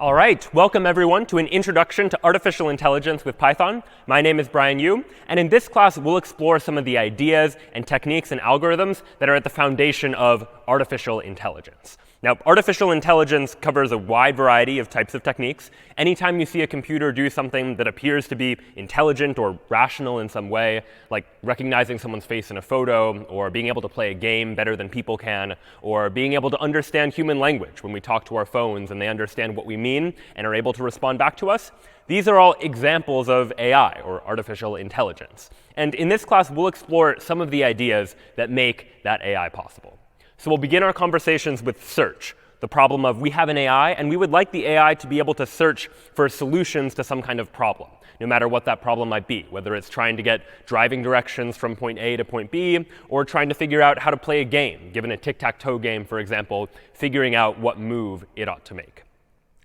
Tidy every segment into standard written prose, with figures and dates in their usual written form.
All right, welcome everyone to an introduction to artificial intelligence with Python. My name is Brian Yu, and in this class, we'll explore some of the ideas and techniques and algorithms that are at the foundation of artificial intelligence. Now, artificial intelligence covers a wide variety of types of techniques. Anytime you see a computer do something that appears to be intelligent or rational in some way, like recognizing someone's face in a photo, or being able to play a game better than people can, or being able to understand human language when we talk to our phones and they understand what we mean and are able to respond back to us, these are all examples of AI, or artificial intelligence. And in this class, we'll explore some of the ideas that make that AI possible. So we'll begin our conversations with search, the problem of we have an AI, and we would like the AI to be able to search for solutions to some kind of problem, no matter what that problem might be, whether it's trying to get driving directions from point A to point B, or trying to figure out how to play a game, given a tic-tac-toe game, for example, figuring out what move it ought to make.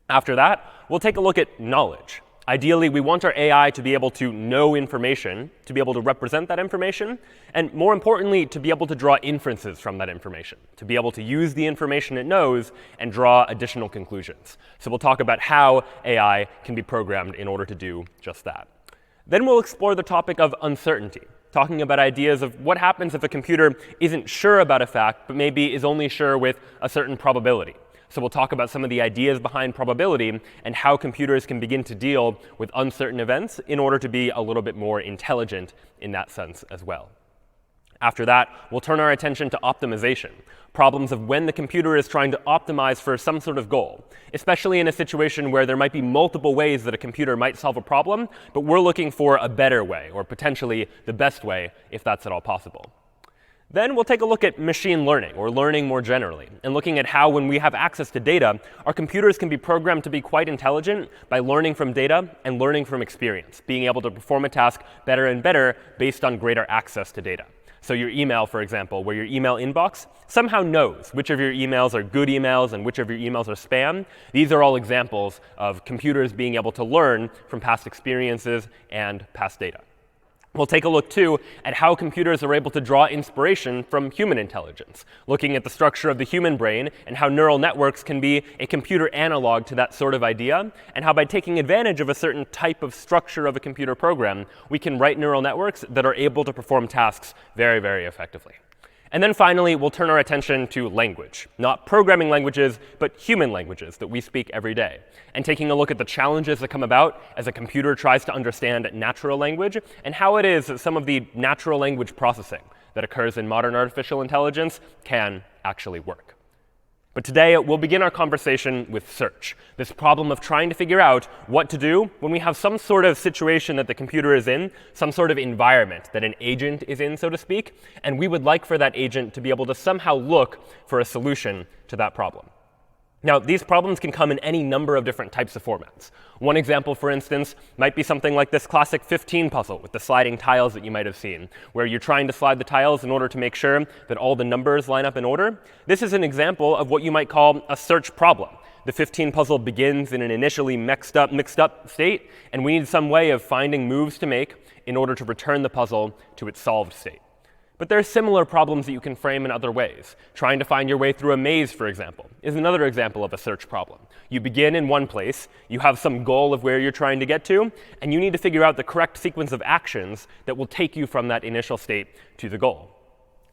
After that, we'll take a look at knowledge. Ideally, we want our AI to be able to know information, to be able to represent that information, and more importantly, to be able to draw inferences from that information, to be able to use the information it knows and draw additional conclusions. So we'll talk about how AI can be programmed in order to do just that. Then we'll explore the topic of uncertainty, talking about ideas of what happens if a computer isn't sure about a fact, but maybe is only sure with a certain probability. So we'll talk about some of the ideas behind probability and how computers can begin to deal with uncertain events in order to be a little bit more intelligent in that sense as well. After that, we'll turn our attention to optimization, problems of when the computer is trying to optimize for some sort of goal, especially in a situation where there might be multiple ways that a computer might solve a problem, but we're looking for a better way, or potentially the best way, if that's at all possible. Then we'll take a look at machine learning, or learning more generally, and looking at how when we have access to data, our computers can be programmed to be quite intelligent by learning from data and learning from experience, being able to perform a task better and better based on greater access to data. So your email, for example, where your email inbox somehow knows which of your emails are good emails and which of your emails are spam. These are all examples of computers being able to learn from past experiences and past data. We'll take a look, too, at how computers are able to draw inspiration from human intelligence, looking at the structure of the human brain and how neural networks can be a computer analog to that sort of idea, and how by taking advantage of a certain type of structure of a computer program, we can write neural networks that are able to perform tasks very, very effectively. And then finally, we'll turn our attention to language, not programming languages, but human languages that we speak every day, and taking a look at the challenges that come about as a computer tries to understand natural language, and how it is that some of the natural language processing that occurs in modern artificial intelligence can actually work. But today, we'll begin our conversation with search, this problem of trying to figure out what to do when we have some sort of situation that the computer is in, some sort of environment that an agent is in, so to speak, and we would like for that agent to be able to somehow look for a solution to that problem. Now, these problems can come in any number of different types of formats. One example, for instance, might be something like this classic 15 puzzle with the sliding tiles that you might have seen, where you're trying to slide the tiles in order to make sure that all the numbers line up in order. This is an example of what you might call a search problem. The 15 puzzle begins in an initially mixed up state, and we need some way of finding moves to make in order to return the puzzle to its solved state. But there are similar problems that you can frame in other ways. Trying to find your way through a maze, for example, is another example of a search problem. You begin in one place, you have some goal of where you're trying to get to, and you need to figure out the correct sequence of actions that will take you from that initial state to the goal.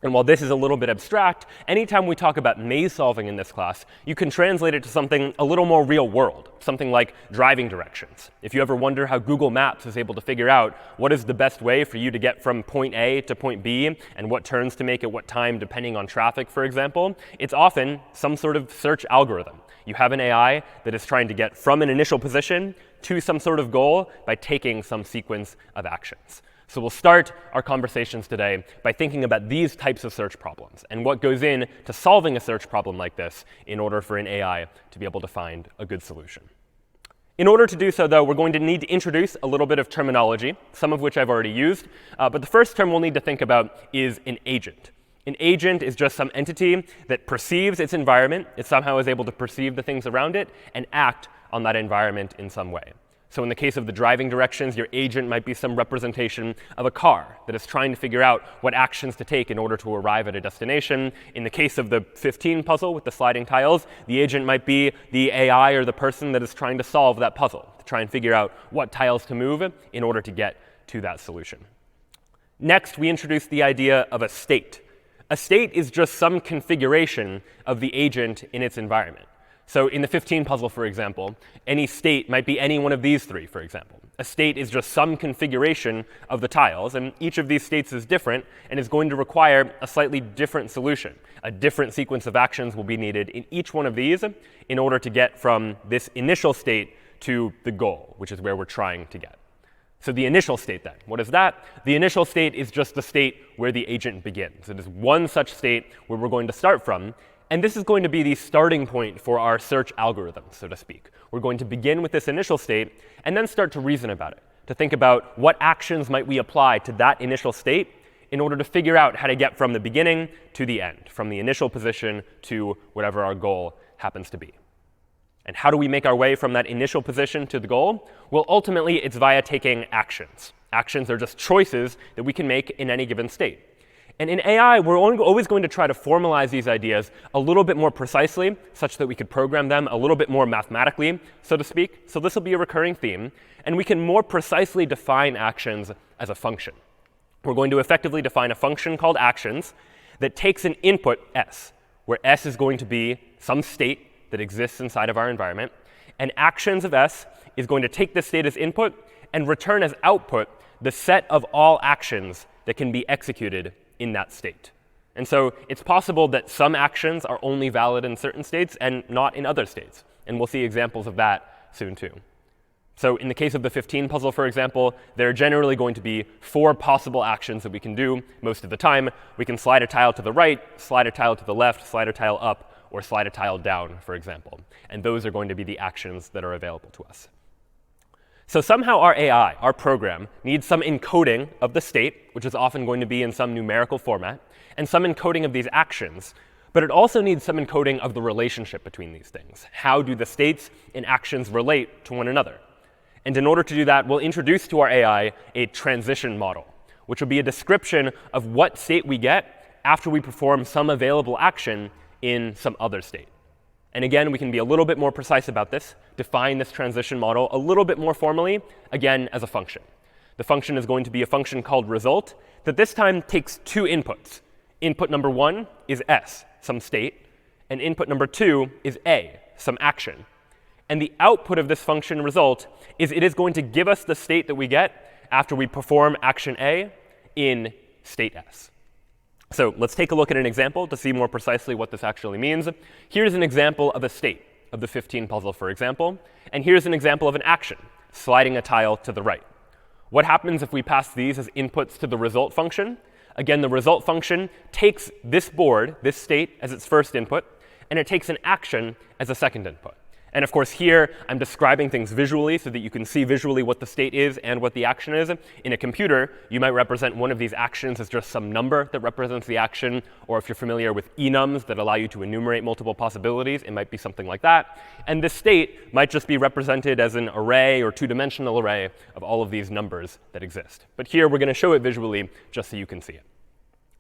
And while this is a little bit abstract, anytime we talk about maze solving in this class, you can translate it to something a little more real world, something like driving directions. If you ever wonder how Google Maps is able to figure out what is the best way for you to get from point A to point B and what turns to make at what time depending on traffic, for example, it's often some sort of search algorithm. You have an AI that is trying to get from an initial position to some sort of goal by taking some sequence of actions. So we'll start our conversations today by thinking about these types of search problems and what goes into solving a search problem like this in order for an AI to be able to find a good solution. In order to do so, though, we're going to need to introduce a little bit of terminology, some of which I've already used. But the first term we'll need to think about is an agent. An agent is just some entity that perceives its environment. It somehow is able to perceive the things around it and act on that environment in some way. So in the case of the driving directions, your agent might be some representation of a car that is trying to figure out what actions to take in order to arrive at a destination. In the case of the 15 puzzle with the sliding tiles, the agent might be the AI or the person that is trying to solve that puzzle, to try and figure out what tiles to move in order to get to that solution. Next, we introduce the idea of a state. A state is just some configuration of the agent in its environment. So in the 15 puzzle, for example, any state might be any one of these three, for example. A state is just some configuration of the tiles, and each of these states is different and is going to require a slightly different solution. A different sequence of actions will be needed in each one of these in order to get from this initial state to the goal, which is where we're trying to get. So the initial state then, what is that? The initial state is just the state where the agent begins. It is one such state where we're going to start from. And this is going to be the starting point for our search algorithm, so to speak. We're going to begin with this initial state and then start to reason about it, to think about what actions might we apply to that initial state in order to figure out how to get from the beginning to the end, from the initial position to whatever our goal happens to be. And how do we make our way from that initial position to the goal? Well, ultimately, it's via taking actions. Actions are just choices that we can make in any given state. And in AI, we're always going to try to formalize these ideas a little bit more precisely, such that we could program them a little bit more mathematically, so to speak. So this will be a recurring theme. And we can more precisely define actions as a function. We're going to effectively define a function called actions that takes an input s, where s is going to be some state that exists inside of our environment. And actions of s is going to take this state as input and return as output the set of all actions that can be executed in that state. And so it's possible that some actions are only valid in certain states and not in other states. And we'll see examples of that soon too. So in the case of the 15 puzzle, for example, there are generally going to be 4 possible actions that we can do most of the time. We can slide a tile to the right, slide a tile to the left, slide a tile up, or slide a tile down, for example. And those are going to be the actions that are available to us. So somehow our AI, our program, needs some encoding of the state, which is often going to be in some numerical format, and some encoding of these actions. But it also needs some encoding of the relationship between these things. How do the states and actions relate to one another? And in order to do that, we'll introduce to our AI a transition model, which will be a description of what state we get after we perform some available action in some other state. And again, we can be a little bit more precise about this, define this transition model a little bit more formally, again, as a function. The function is going to be a function called result that this time takes 2 inputs. Input number 1 is s, some state, and input number 2 is a, some action. And the output of this function result is it is going to give us the state that we get after we perform action a in state s. So let's take a look at an example to see more precisely what this actually means. Here's an example of a state of the 15 puzzle, for example. And here's an example of an action, sliding a tile to the right. What happens if we pass these as inputs to the result function? Again, the result function takes this board, this state, as its first input, and it takes an action as a second input. And of course, here, I'm describing things visually so that you can see visually what the state is and what the action is. In a computer, you might represent one of these actions as just some number that represents the action. Or if you're familiar with enums that allow you to enumerate multiple possibilities, it might be something like that. And this state might just be represented as an array or 2-dimensional array of all of these numbers that exist. But here, we're going to show it visually just so you can see it.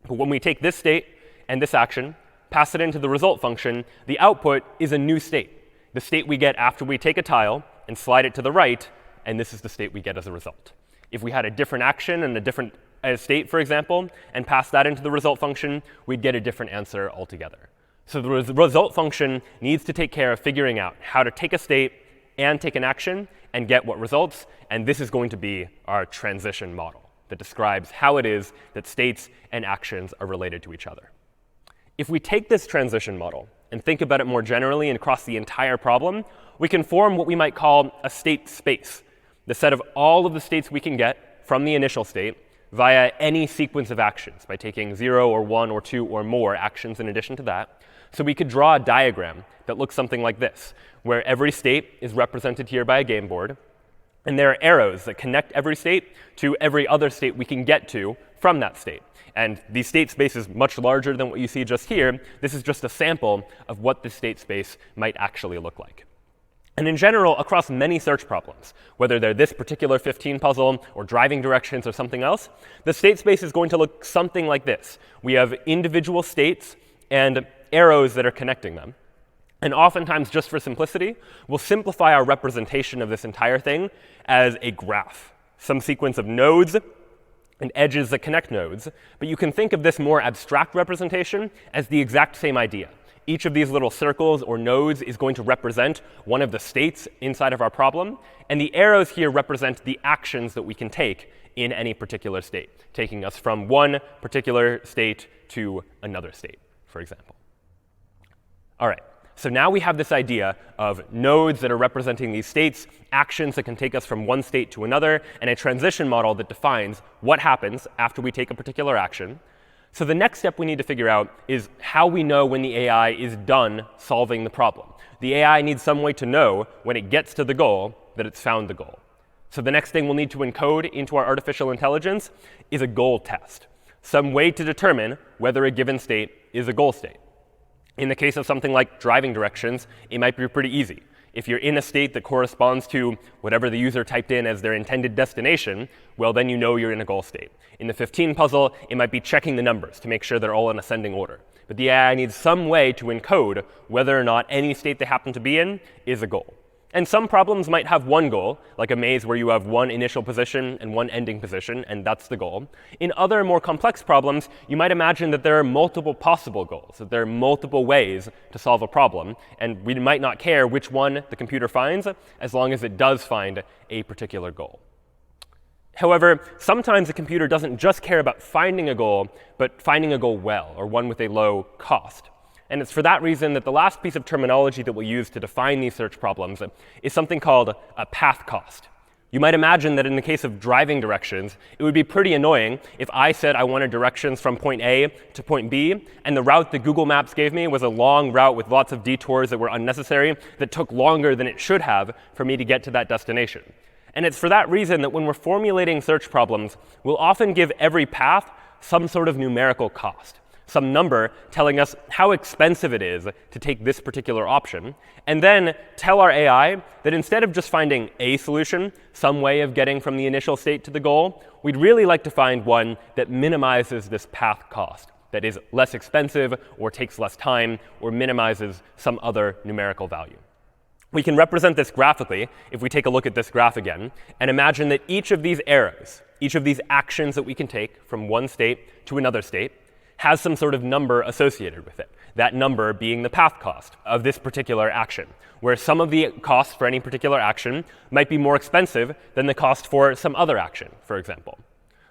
But when we take this state and this action, pass it into the result function, the output is a new state. The state we get after we take a tile and slide it to the right, and this is the state we get as a result. If we had a different action and a different state, for example, and pass that into the result function, we'd get a different answer altogether. So the result function needs to take care of figuring out how to take a state and take an action and get what results. And this is going to be our transition model that describes how it is that states and actions are related to each other. If we take this transition model and think about it more generally and across the entire problem, we can form what we might call a state space, the set of all of the states we can get from the initial state via any sequence of actions by taking 0 or 1 or 2 or more actions in addition to that. So we could draw a diagram that looks something like this, where every state is represented here by a game board. And there are arrows that connect every state to every other state we can get to from that state. And the state space is much larger than what you see just here. This is just a sample of what the state space might actually look like. And in general, across many search problems, whether they're this particular 15 puzzle or driving directions or something else, the state space is going to look something like this. We have individual states and arrows that are connecting them. And oftentimes, just for simplicity, we'll simplify our representation of this entire thing as a graph, some sequence of nodes and edges that connect nodes. But you can think of this more abstract representation as the exact same idea. Each of these little circles or nodes is going to represent one of the states inside of our problem. And the arrows here represent the actions that we can take in any particular state, taking us from one particular state to another state, for example. All right. So now we have this idea of nodes that are representing these states, actions that can take us from one state to another, and a transition model that defines what happens after we take a particular action. So the next step we need to figure out is how we know when the AI is done solving the problem. The AI needs some way to know when it gets to the goal that it's found the goal. So the next thing we'll need to encode into our artificial intelligence is a goal test, some way to determine whether a given state is a goal state. In the case of something like driving directions, it might be pretty easy. If you're in a state that corresponds to whatever the user typed in as their intended destination, well, then you know you're in a goal state. In the 15 puzzle, it might be checking the numbers to make sure they're all in ascending order. But the AI needs some way to encode whether or not any state they happen to be in is a goal. And some problems might have one goal, like a maze where you have one initial position and one ending position, and that's the goal. In other more complex problems, you might imagine that there are multiple possible goals, that there are multiple ways to solve a problem, and we might not care which one the computer finds, as long as it does find a particular goal. However, sometimes the computer doesn't just care about finding a goal, but finding a goal well, or one with a low cost. And it's for that reason that the last piece of terminology that we'll use to define these search problems is something called a path cost. You might imagine that in the case of driving directions, it would be pretty annoying if I said I wanted directions from point A to point B, and the route that Google Maps gave me was a long route with lots of detours that were unnecessary, that took longer than it should have for me to get to that destination. And it's for that reason that when we're formulating search problems, we'll often give every path some sort of numerical cost, some number telling us how expensive it is to take this particular option, and then tell our AI that instead of just finding a solution, some way of getting from the initial state to the goal, we'd really like to find one that minimizes this path cost, that is less expensive or takes less time or minimizes some other numerical value. We can represent this graphically if we take a look at this graph again and imagine that each of these arrows, each of these actions that we can take from one state to another state, has some sort of number associated with it, that number being the path cost of this particular action, where some of the costs for any particular action might be more expensive than the cost for some other action, for example.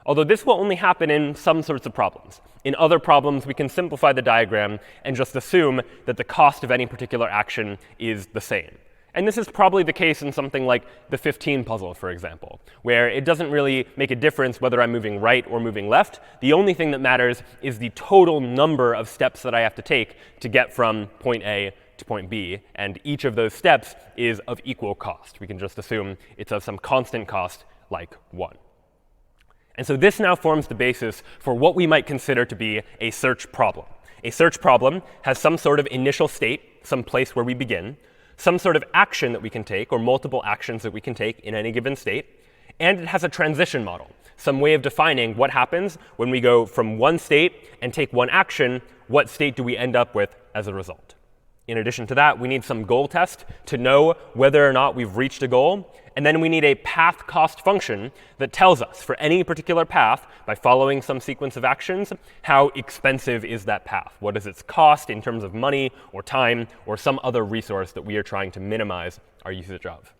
Although this will only happen in some sorts of problems. In other problems, we can simplify the diagram and just assume that the cost of any particular action is the same. And this is probably the case in something like the 15 puzzle, for example, where it doesn't really make a difference whether I'm moving right or moving left. The only thing that matters is the total number of steps that I have to take to get from point A to point B. And each of those steps is of equal cost. We can just assume it's of some constant cost, like 1. And so this now forms the basis for what we might consider to be a search problem. A search problem has some sort of initial state, some place where we begin, some sort of action that we can take, or multiple actions that we can take in any given state, and it has a transition model, some way of defining what happens when we go from one state and take one action, what state do we end up with as a result. In addition to that, we need some goal test to know whether or not we've reached a goal. And then we need a path cost function that tells us for any particular path, by following some sequence of actions, how expensive is that path? What is its cost in terms of money or time or some other resource that we are trying to minimize our usage of?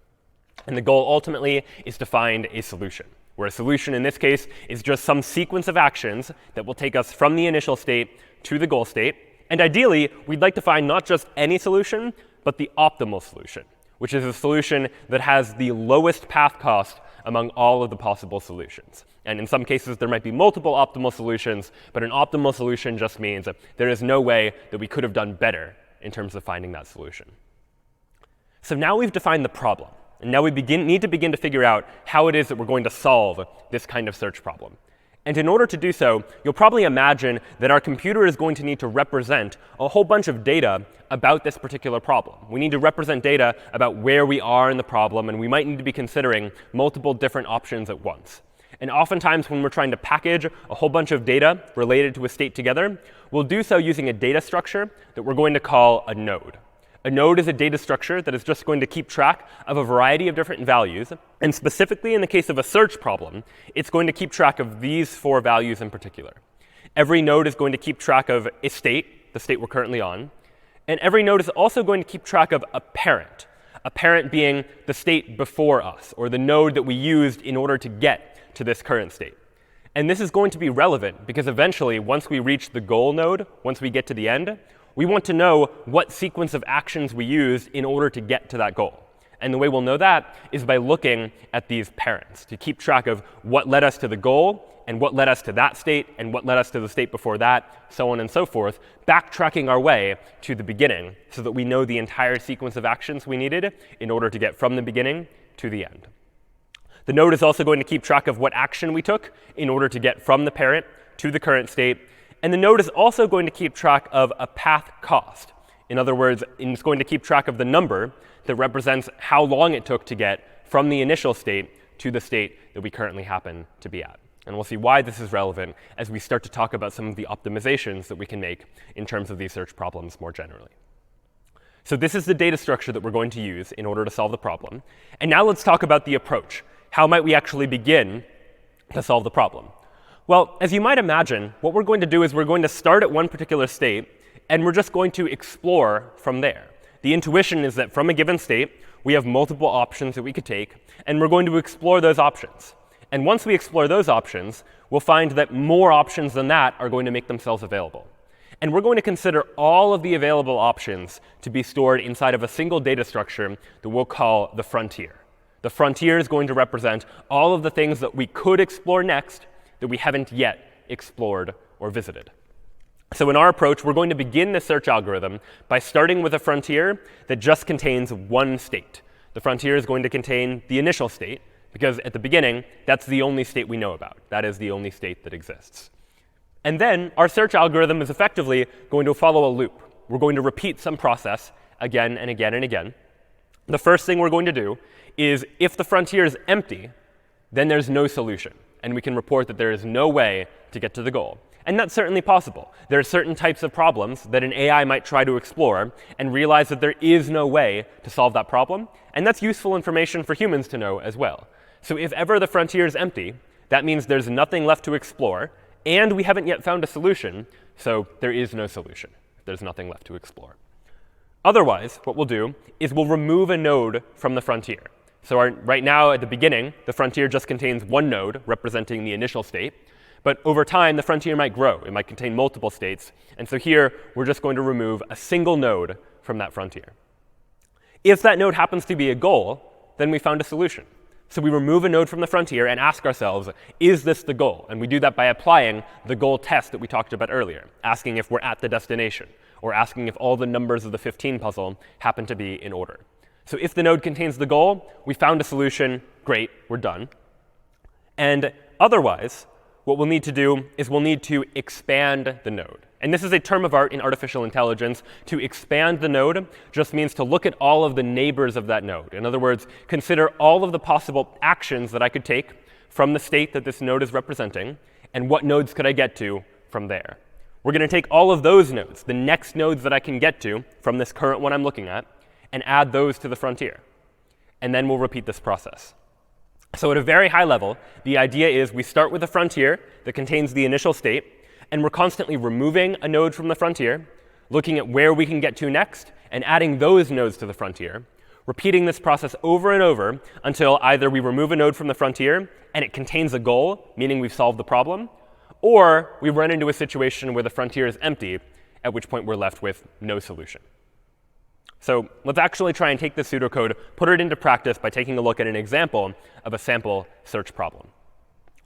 And the goal ultimately is to find a solution, where a solution in this case is just some sequence of actions that will take us from the initial state to the goal state. And ideally, we'd like to find not just any solution, but the optimal solution, which is a solution that has the lowest path cost among all of the possible solutions. And in some cases, there might be multiple optimal solutions, but an optimal solution just means that there is no way that we could have done better in terms of finding that solution. So now we've defined the problem. And now we need to begin to figure out how it is that we're going to solve this kind of search problem. And in order to do so, you'll probably imagine that our computer is going to need to represent a whole bunch of data about this particular problem. We need to represent data about where we are in the problem, and we might need to be considering multiple different options at once. And oftentimes, when we're trying to package a whole bunch of data related to a state together, we'll do so using a data structure that we're going to call a node. A node is a data structure that is just going to keep track of a variety of different values. And specifically, in the case of a search problem, it's going to keep track of these 4 values in particular. Every node is going to keep track of a state, the state we're currently on. And every node is also going to keep track of a parent being the state before us, or the node that we used in order to get to this current state. And this is going to be relevant because eventually, once we reach the goal node, once we get to the end, we want to know what sequence of actions we used in order to get to that goal. And the way we'll know that is by looking at these parents to keep track of what led us to the goal, and what led us to that state, and what led us to the state before that, so on and so forth, backtracking our way to the beginning so that we know the entire sequence of actions we needed in order to get from the beginning to the end. The node is also going to keep track of what action we took in order to get from the parent to the current state. And the node is also going to keep track of a path cost. In other words, it's going to keep track of the number that represents how long it took to get from the initial state to the state that we currently happen to be at. And we'll see why this is relevant as we start to talk about some of the optimizations that we can make in terms of these search problems more generally. So this is the data structure that we're going to use in order to solve the problem. And now let's talk about the approach. How might we actually begin to solve the problem? Well, as you might imagine, what we're going to do is we're going to start at one particular state, and we're just going to explore from there. The intuition is that from a given state, we have multiple options that we could take, and we're going to explore those options. And once we explore those options, we'll find that more options than that are going to make themselves available. And we're going to consider all of the available options to be stored inside of a single data structure that we'll call the frontier. The frontier is going to represent all of the things that we could explore next that we haven't yet explored or visited. So in our approach, we're going to begin the search algorithm by starting with a frontier that just contains one state. The frontier is going to contain the initial state, because at the beginning, that's the only state we know about. That is the only state that exists. And then our search algorithm is effectively going to follow a loop. We're going to repeat some process again and again and again. The first thing we're going to do is, if the frontier is empty, then there's no solution. And we can report that there is no way to get to the goal. And that's certainly possible. There are certain types of problems that an AI might try to explore and realize that there is no way to solve that problem. And that's useful information for humans to know as well. So if ever the frontier is empty, that means there's nothing left to explore, and we haven't yet found a solution, so there is no solution. There's nothing left to explore. Otherwise, what we'll do is we'll remove a node from the frontier. So right now, at the beginning, the frontier just contains one node representing the initial state. But over time, the frontier might grow. It might contain multiple states. And so here, we're just going to remove a single node from that frontier. If that node happens to be a goal, then we found a solution. So we remove a node from the frontier and ask ourselves, is this the goal? And we do that by applying the goal test that we talked about earlier, asking if we're at the destination, or asking if all the numbers of the 15 puzzle happen to be in order. So if the node contains the goal, we found a solution. Great, we're done. And otherwise, what we'll need to do is we'll need to expand the node. And this is a term of art in artificial intelligence. To expand the node just means to look at all of the neighbors of that node. In other words, consider all of the possible actions that I could take from the state that this node is representing, and what nodes could I get to from there. We're going to take all of those nodes, the next nodes that I can get to from this current one I'm looking at, and add those to the frontier. And then we'll repeat this process. So at a very high level, the idea is we start with a frontier that contains the initial state, and we're constantly removing a node from the frontier, looking at where we can get to next, and adding those nodes to the frontier, repeating this process over and over until either we remove a node from the frontier and it contains a goal, meaning we've solved the problem, or we run into a situation where the frontier is empty, at which point we're left with no solution. So let's actually try and take this pseudocode, put it into practice by taking a look at an example of a sample search problem.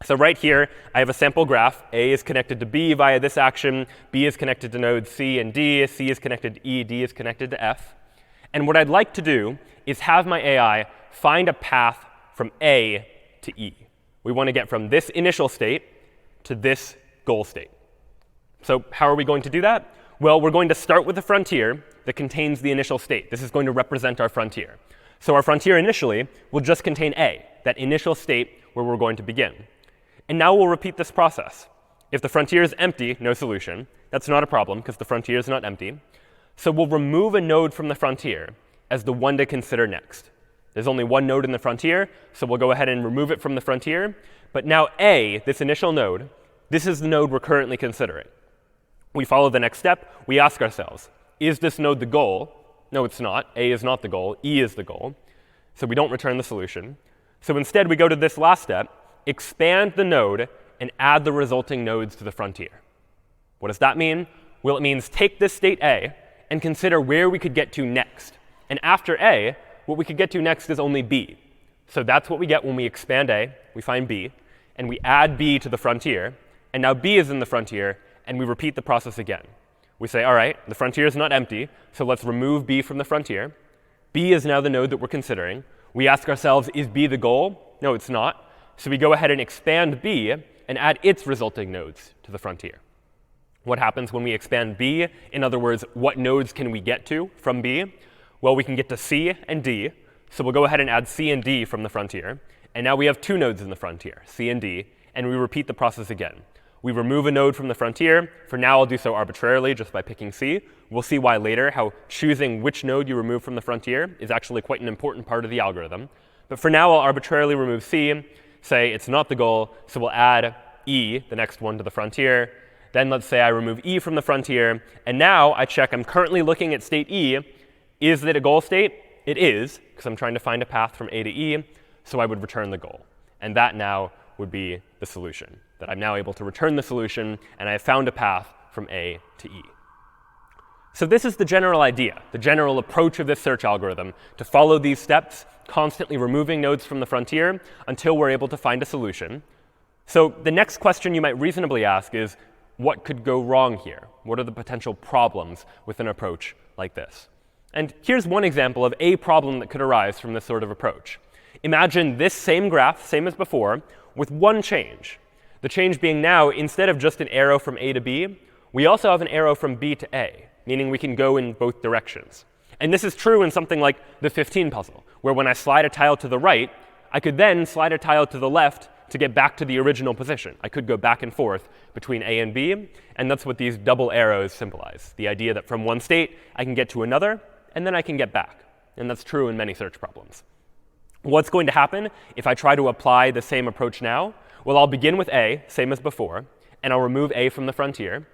So right here, I have a sample graph. A is connected to B via this action. B is connected to nodes C and D. C is connected to E. D is connected to F. And what I'd like to do is have my AI find a path from A to E. We want to get from this initial state to this goal state. So how are we going to do that? Well, we're going to start with a frontier that contains the initial state. This is going to represent our frontier. So our frontier initially will just contain A, that initial state where we're going to begin. And now we'll repeat this process. If the frontier is empty, no solution. That's not a problem, because the frontier is not empty. So we'll remove a node from the frontier as the one to consider next. There's only one node in the frontier, so we'll go ahead and remove it from the frontier. But now A, this initial node, this is the node we're currently considering. We follow the next step. We ask ourselves, is this node the goal? No, it's not. A is not the goal. E is the goal. So we don't return the solution. So instead, we go to this last step, expand the node, and add the resulting nodes to the frontier. What does that mean? Well, it means take this state A and consider where we could get to next. And after A, what we could get to next is only B. So that's what we get when we expand A. We find B, and we add B to the frontier. And now B is in the frontier, and we repeat the process again. We say, all right, the frontier is not empty, so let's remove B from the frontier. B is now the node that we're considering. We ask ourselves, is B the goal? No, it's not. So we go ahead and expand B and add its resulting nodes to the frontier. What happens when we expand B? In other words, what nodes can we get to from B? Well, we can get to C and D. So we'll go ahead and add C and D from the frontier. And now we have two nodes in the frontier, C and D. And we repeat the process again. We remove a node from the frontier. For now, I'll do so arbitrarily just by picking C. We'll see why later, how choosing which node you remove from the frontier is actually quite an important part of the algorithm. But for now, I'll arbitrarily remove C, say it's not the goal, so we'll add E, the next one, to the frontier. Then let's say I remove E from the frontier. And now I check, I'm currently looking at state E. Is it a goal state? It is, because I'm trying to find a path from A to E. So I would return the goal. And that now would be the solution, that I'm now able to return the solution, and I have found a path from A to E. So this is the general idea, the general approach of this search algorithm, to follow these steps, constantly removing nodes from the frontier until we're able to find a solution. So the next question you might reasonably ask is, what could go wrong here? What are the potential problems with an approach like this? And here's one example of a problem that could arise from this sort of approach. Imagine this same graph, same as before, with one change. The change being now, instead of just an arrow from A to B, we also have an arrow from B to A, meaning we can go in both directions. And this is true in something like the 15 puzzle, where when I slide a tile to the right, I could then slide a tile to the left to get back to the original position. I could go back and forth between A and B, and that's what these double arrows symbolize, the idea that from one state, I can get to another, and then I can get back. And that's true in many search problems. What's going to happen if I try to apply the same approach now? Well, I'll begin with A, same as before, and I'll remove A from the frontier.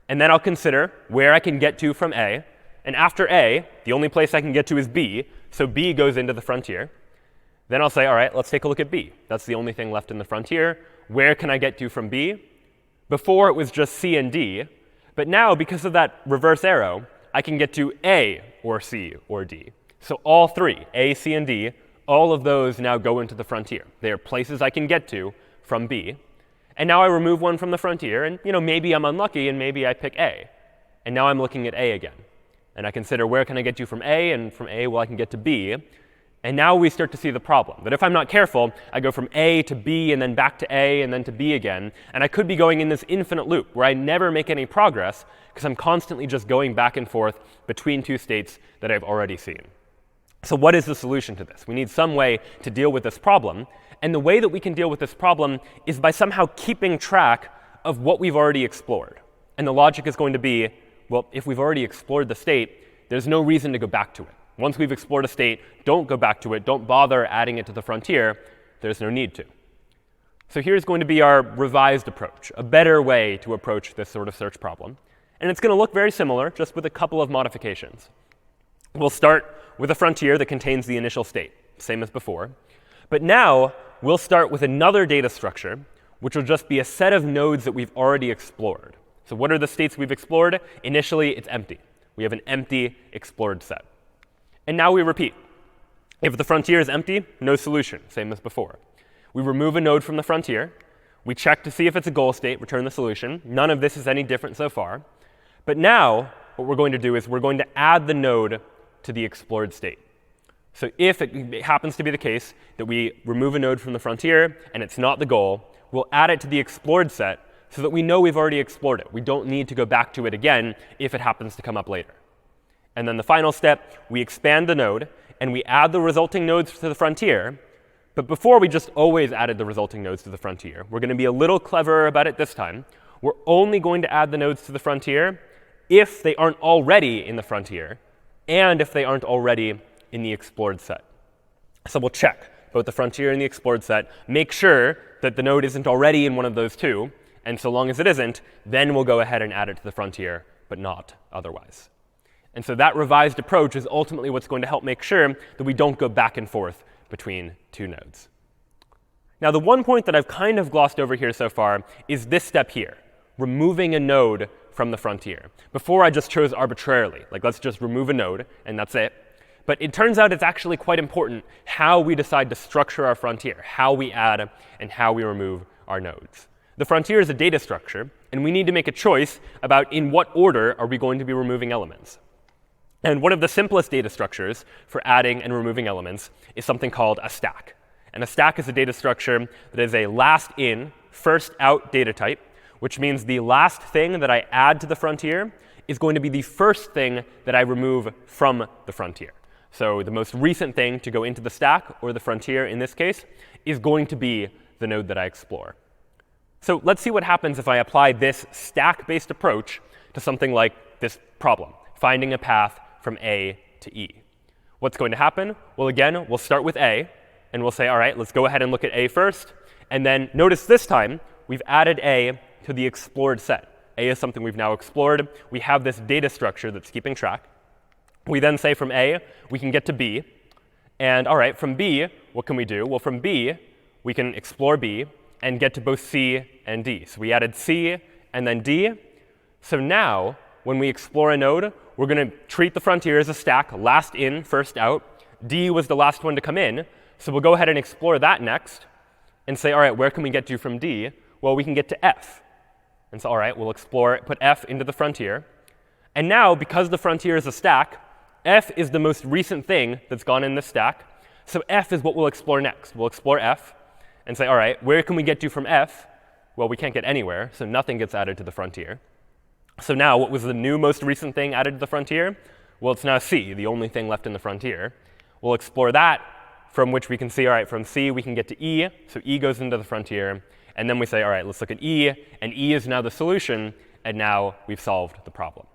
And then I'll consider where I can get to from A. And after A, the only place I can get to is B, so B goes into the frontier. Then I'll say, all right, let's take a look at B. That's the only thing left in the frontier. Where can I get to from B? Before, it was just C and D. But now, because of that reverse arrow, I can get to A or C or D. So all three, A, C, and D, all of those now go into the frontier. They are places I can get to from B. And now I remove one from the frontier, and maybe I'm unlucky, and maybe I pick A. And now I'm looking at A again. And I consider where can I get to from A, and from A, well, I can get to B. And now we start to see the problem, that if I'm not careful, I go from A to B, and then back to A, and then to B again. And I could be going in this infinite loop where I never make any progress because I'm constantly just going back and forth between two states that I've already seen. So what is the solution to this? We need some way to deal with this problem. And the way that we can deal with this problem is by somehow keeping track of what we've already explored. And the logic is going to be, well, if we've already explored the state, there's no reason to go back to it. Once we've explored a state, don't go back to it. Don't bother adding it to the frontier. There's no need to. So here's going to be our revised approach, a better way to approach this sort of search problem. And it's going to look very similar, just with a couple of modifications. We'll start with a frontier that contains the initial state, same as before. But now, we'll start with another data structure, which will just be a set of nodes that we've already explored. So what are the states we've explored? Initially, it's empty. We have an empty explored set. And now we repeat. If the frontier is empty, no solution, same as before. We remove a node from the frontier. We check to see if it's a goal state, return the solution. None of this is any different so far. But now, what we're going to do is we're going to add the node to the explored state. So if it happens to be the case that we remove a node from the frontier and it's not the goal, we'll add it to the explored set so that we know we've already explored it. We don't need to go back to it again if it happens to come up later. And then the final step, we expand the node, and we add the resulting nodes to the frontier. But before we just always added the resulting nodes to the frontier, we're going to be a little cleverer about it this time. We're only going to add the nodes to the frontier if they aren't already in the frontier, and if they aren't already in the explored set. So we'll check both the frontier and the explored set, make sure that the node isn't already in one of those two, and so long as it isn't, then we'll go ahead and add it to the frontier, but not otherwise. And so that revised approach is ultimately what's going to help make sure that we don't go back and forth between two nodes. Now, the one point that I've kind of glossed over here so far is this step here, removing a node from the frontier. Before, I just chose arbitrarily, like let's just remove a node, and that's it. But it turns out it's actually quite important how we decide to structure our frontier, how we add and how we remove our nodes. The frontier is a data structure, and we need to make a choice about in what order are we going to be removing elements. And one of the simplest data structures for adding and removing elements is something called a stack. And a stack is a data structure that is a last in, first out data type, which means the last thing that I add to the frontier is going to be the first thing that I remove from the frontier. So the most recent thing to go into the stack, or the frontier in this case, is going to be the node that I explore. So let's see what happens if I apply this stack-based approach to something like this problem, finding a path from A to E. What's going to happen? Well, again, we'll start with A, and we'll say, all right, let's go ahead and look at A first. And then notice this time, we've added A to the explored set. A is something we've now explored. We have this data structure that's keeping track. We then say from A, we can get to B. And all right, from B, what can we do? Well, from B, we can explore B and get to both C and D. So we added C and then D. So now, when we explore a node, we're going to treat the frontier as a stack, last in, first out. D was the last one to come in. So we'll go ahead and explore that next and say, all right, where can we get to from D? Well, we can get to F. And so, all right, we'll explore, put F into the frontier. And now, because the frontier is a stack, F is the most recent thing that's gone in this stack. So F is what we'll explore next. We'll explore F and say, all right, where can we get to from F? Well, we can't get anywhere, so nothing gets added to the frontier. So now, what was the new most recent thing added to the frontier? Well, it's now C, the only thing left in the frontier. We'll explore that, from which we can see, all right, from C we can get to E. So E goes into the frontier. And then we say, all right, let's look at E. And E is now the solution. And now we've solved the problem.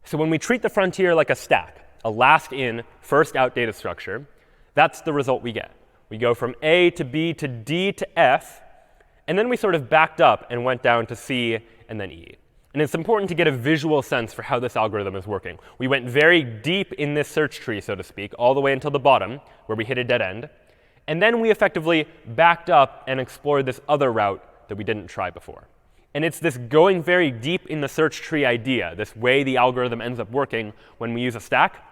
So when we treat the frontier like a stack, a last in, first out data structure, that's the result we get. We go from A to B to D to F. And then we sort of backed up and went down to C and then E. And it's important to get a visual sense for how this algorithm is working. We went very deep in this search tree, so to speak, all the way until the bottom, where we hit a dead end. And then we effectively backed up and explored this other route that we didn't try before. And it's this going very deep in the search tree idea, this way the algorithm ends up working when we use a stack,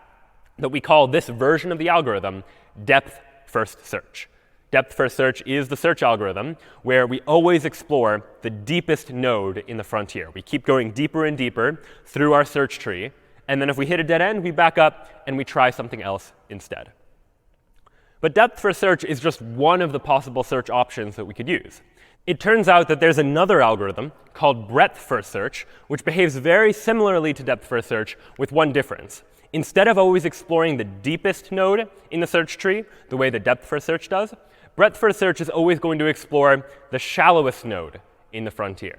that we call this version of the algorithm depth first search. Depth first search is the search algorithm where we always explore the deepest node in the frontier. We keep going deeper and deeper through our search tree. And then if we hit a dead end, we back up and we try something else instead. But depth first search is just one of the possible search options that we could use. It turns out that there's another algorithm called breadth first search, which behaves very similarly to depth first search with one difference. Instead of always exploring the deepest node in the search tree, the way that depth first search does, breadth first search is always going to explore the shallowest node in the frontier.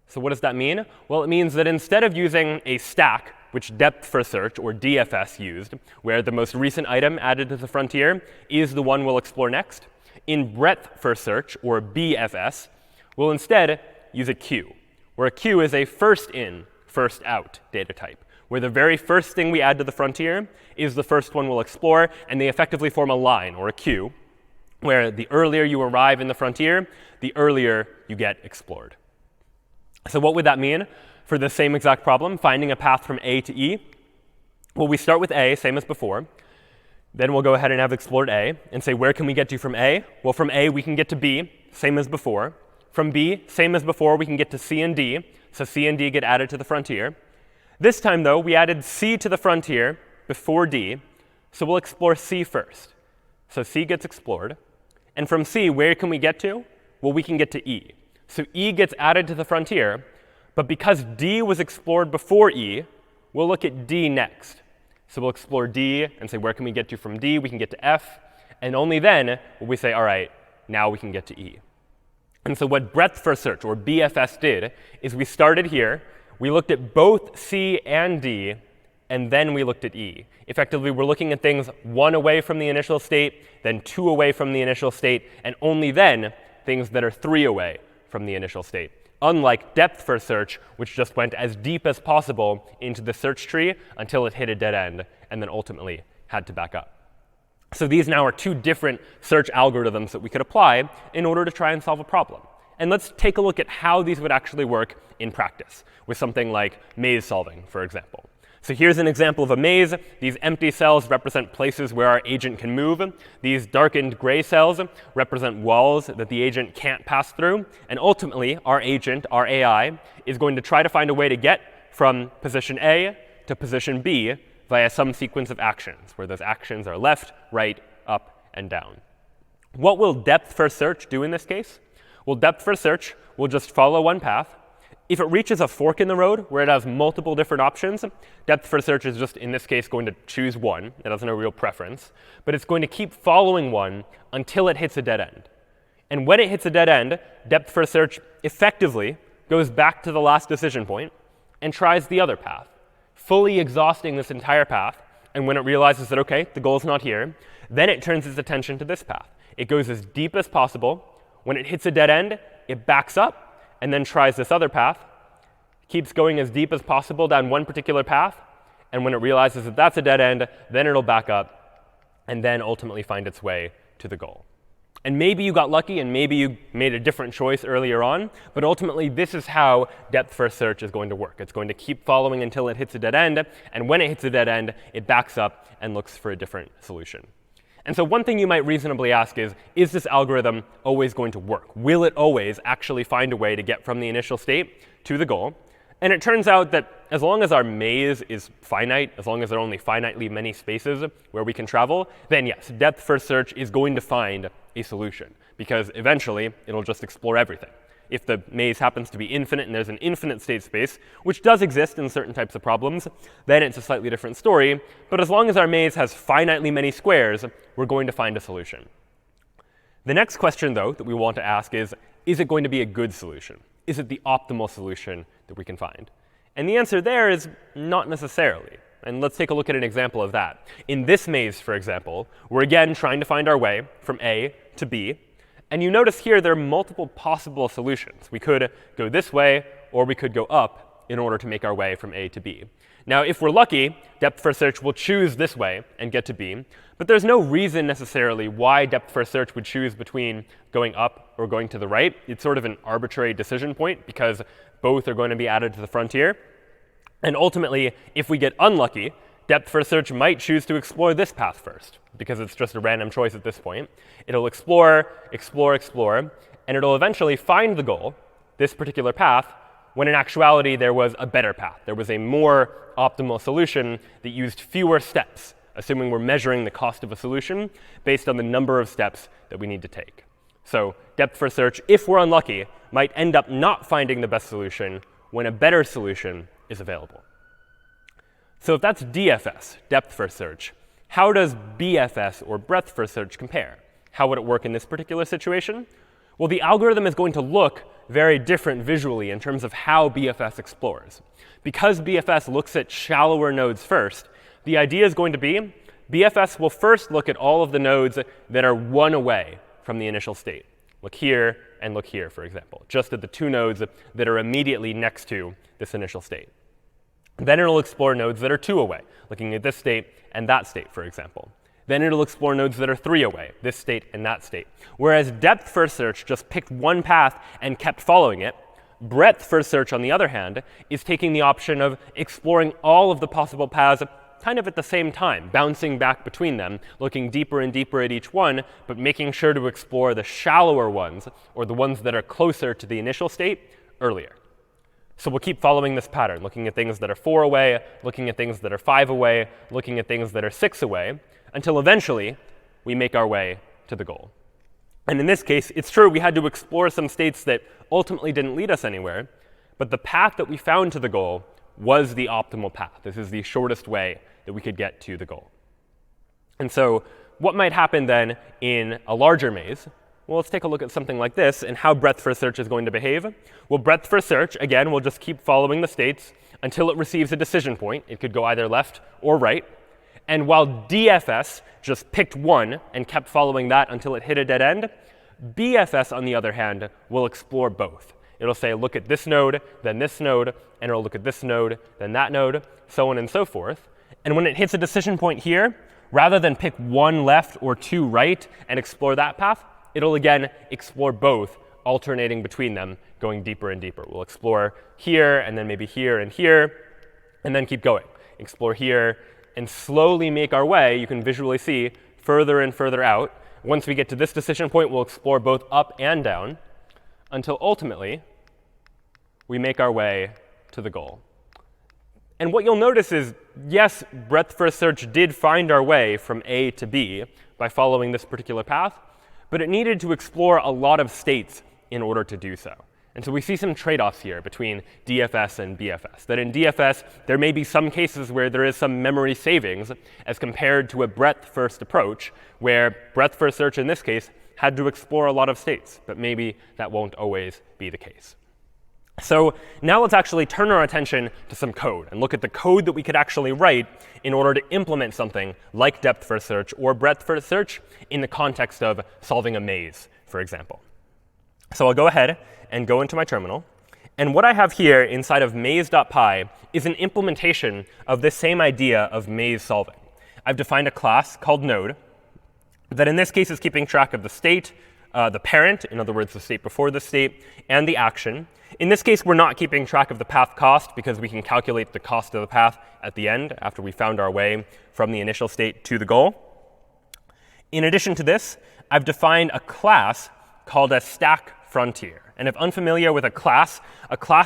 So what does that mean? Well, it means that instead of using a stack, which depth first search, or DFS, used, where the most recent item added to the frontier is the one we'll explore next, in breadth first search, or BFS, we'll instead use a queue, where a queue is a first in, first out data type, where the very first thing we add to the frontier is the first one we'll explore, and they effectively form a line, or a queue, where the earlier you arrive in the frontier, the earlier you get explored. So what would that mean for the same exact problem, finding a path from A to E? Well, we start with A, same as before. Then we'll go ahead and have explored A and say, where can we get to from A? Well, from A, we can get to B, same as before. From B, same as before, we can get to C and D. So C and D get added to the frontier. This time, though, we added C to the frontier before D. So we'll explore C first. So C gets explored. And from C, where can we get to? Well, we can get to E. So E gets added to the frontier, but because D was explored before E, we'll look at D next. So we'll explore D and say, where can we get to from D? We can get to F. And only then will we say, all right, now we can get to E. And so what breadth first search, or BFS, did is we started here. We looked at both C and D, and then we looked at E. Effectively, we're looking at things 1 away from the initial state, then 2 away from the initial state, and only then things that are 3 away from the initial state. Unlike depth first search, which just went as deep as possible into the search tree until it hit a dead end, and then ultimately had to back up. So these now are 2 different search algorithms that we could apply in order to try and solve a problem. And let's take a look at how these would actually work in practice with something like maze solving, for example. So here's an example of a maze. These empty cells represent places where our agent can move. These darkened gray cells represent walls that the agent can't pass through. And ultimately, our agent, our AI, is going to try to find a way to get from position A to position B via some sequence of actions, where those actions are left, right, up, and down. What will depth first search do in this case? Well, depth first search will just follow one path. If it reaches a fork in the road where it has multiple different options, depth first search is just, in this case, going to choose one. It has no real preference. But it's going to keep following one until it hits a dead end. And when it hits a dead end, depth first search effectively goes back to the last decision point and tries the other path, fully exhausting this entire path. And when it realizes that, OK, the goal's not here, then it turns its attention to this path. It goes as deep as possible. When it hits a dead end, it backs up and then tries this other path, keeps going as deep as possible down one particular path. And when it realizes that that's a dead end, then it'll back up and then ultimately find its way to the goal. And maybe you got lucky and maybe you made a different choice earlier on, but ultimately this is how depth first search is going to work. It's going to keep following until it hits a dead end, and when it hits a dead end, it backs up and looks for a different solution. And so one thing you might reasonably ask is this algorithm always going to work? Will it always actually find a way to get from the initial state to the goal? And it turns out that as long as our maze is finite, as long as there are only finitely many spaces where we can travel, then yes, depth first search is going to find a solution, because eventually it'll just explore everything. If the maze happens to be infinite and there's an infinite state space, which does exist in certain types of problems, then it's a slightly different story. But as long as our maze has finitely many squares, we're going to find a solution. The next question, though, that we want to ask is it going to be a good solution? Is it the optimal solution that we can find? And the answer there is not necessarily. And let's take a look at an example of that. In this maze, for example, we're again trying to find our way from A to B. And you notice here there are multiple possible solutions. We could go this way, or we could go up in order to make our way from A to B. Now, if we're lucky, depth first search will choose this way and get to B. But there's no reason necessarily why depth first search would choose between going up or going to the right. It's sort of an arbitrary decision point, because both are going to be added to the frontier. And ultimately, if we get unlucky, depth first search might choose to explore this path first, because it's just a random choice at this point. It'll explore, explore, explore, and it'll eventually find the goal, this particular path, when in actuality there was a better path. There was a more optimal solution that used fewer steps, assuming we're measuring the cost of a solution based on the number of steps that we need to take. So depth first search, if we're unlucky, might end up not finding the best solution when a better solution is available. So if that's DFS, depth first search, how does BFS, or breadth first search, compare? How would it work in this particular situation? Well, the algorithm is going to look very different visually in terms of how BFS explores. Because BFS looks at shallower nodes first, the idea is going to be BFS will first look at all of the nodes that are 1 away from the initial state. Look here and look here, for example, just at the 2 nodes that are immediately next to this initial state. Then it'll explore nodes that are 2 away, looking at this state and that state, for example. Then it'll explore nodes that are 3 away, this state and that state. Whereas depth first search just picked one path and kept following it, breadth first search, on the other hand, is taking the option of exploring all of the possible paths kind of at the same time, bouncing back between them, looking deeper and deeper at each one, but making sure to explore the shallower ones, or the ones that are closer to the initial state, earlier. So we'll keep following this pattern, looking at things that are 4 away, looking at things that are 5 away, looking at things that are 6 away, until eventually we make our way to the goal. And in this case, it's true we had to explore some states that ultimately didn't lead us anywhere, but the path that we found to the goal was the optimal path. This is the shortest way that we could get to the goal. And so what might happen then in a larger maze? Well, let's take a look at something like this and how breadth first search is going to behave. Well, breadth first search, again, will just keep following the states until it receives a decision point. It could go either left or right. And while DFS just picked one and kept following that until it hit a dead end, BFS, on the other hand, will explore both. It'll say, look at this node, then this node, and it'll look at this node, then that node, so on and so forth. And when it hits a decision point here, rather than pick one left or two right and explore that path, it'll again explore both, alternating between them, going deeper and deeper. We'll explore here, and then maybe here, and then keep going. Explore here, and slowly make our way, you can visually see, further and further out. Once we get to this decision point, we'll explore both up and down, until ultimately we make our way to the goal. And what you'll notice is, yes, breadth first search did find our way from A to B by following this particular path, but it needed to explore a lot of states in order to do so. And so we see some trade-offs here between DFS and BFS. That in DFS, there may be some cases where there is some memory savings as compared to a breadth-first approach, where breadth-first search in this case had to explore a lot of states. But maybe that won't always be the case. So now let's actually turn our attention to some code and look at the code that we could actually write in order to implement something like depth-first search or breadth-first search in the context of solving a maze, for example. So I'll go ahead and go into my terminal. And what I have here inside of maze.py is an implementation of this same idea of maze solving. I've defined a class called node that in this case is keeping track of the state, the parent, in other words, the state before the state, and the action. In this case, we're not keeping track of the path cost because we can calculate the cost of the path at the end after we found our way from the initial state to the goal. In addition to this, I've defined a class called a stack frontier. And if unfamiliar with a class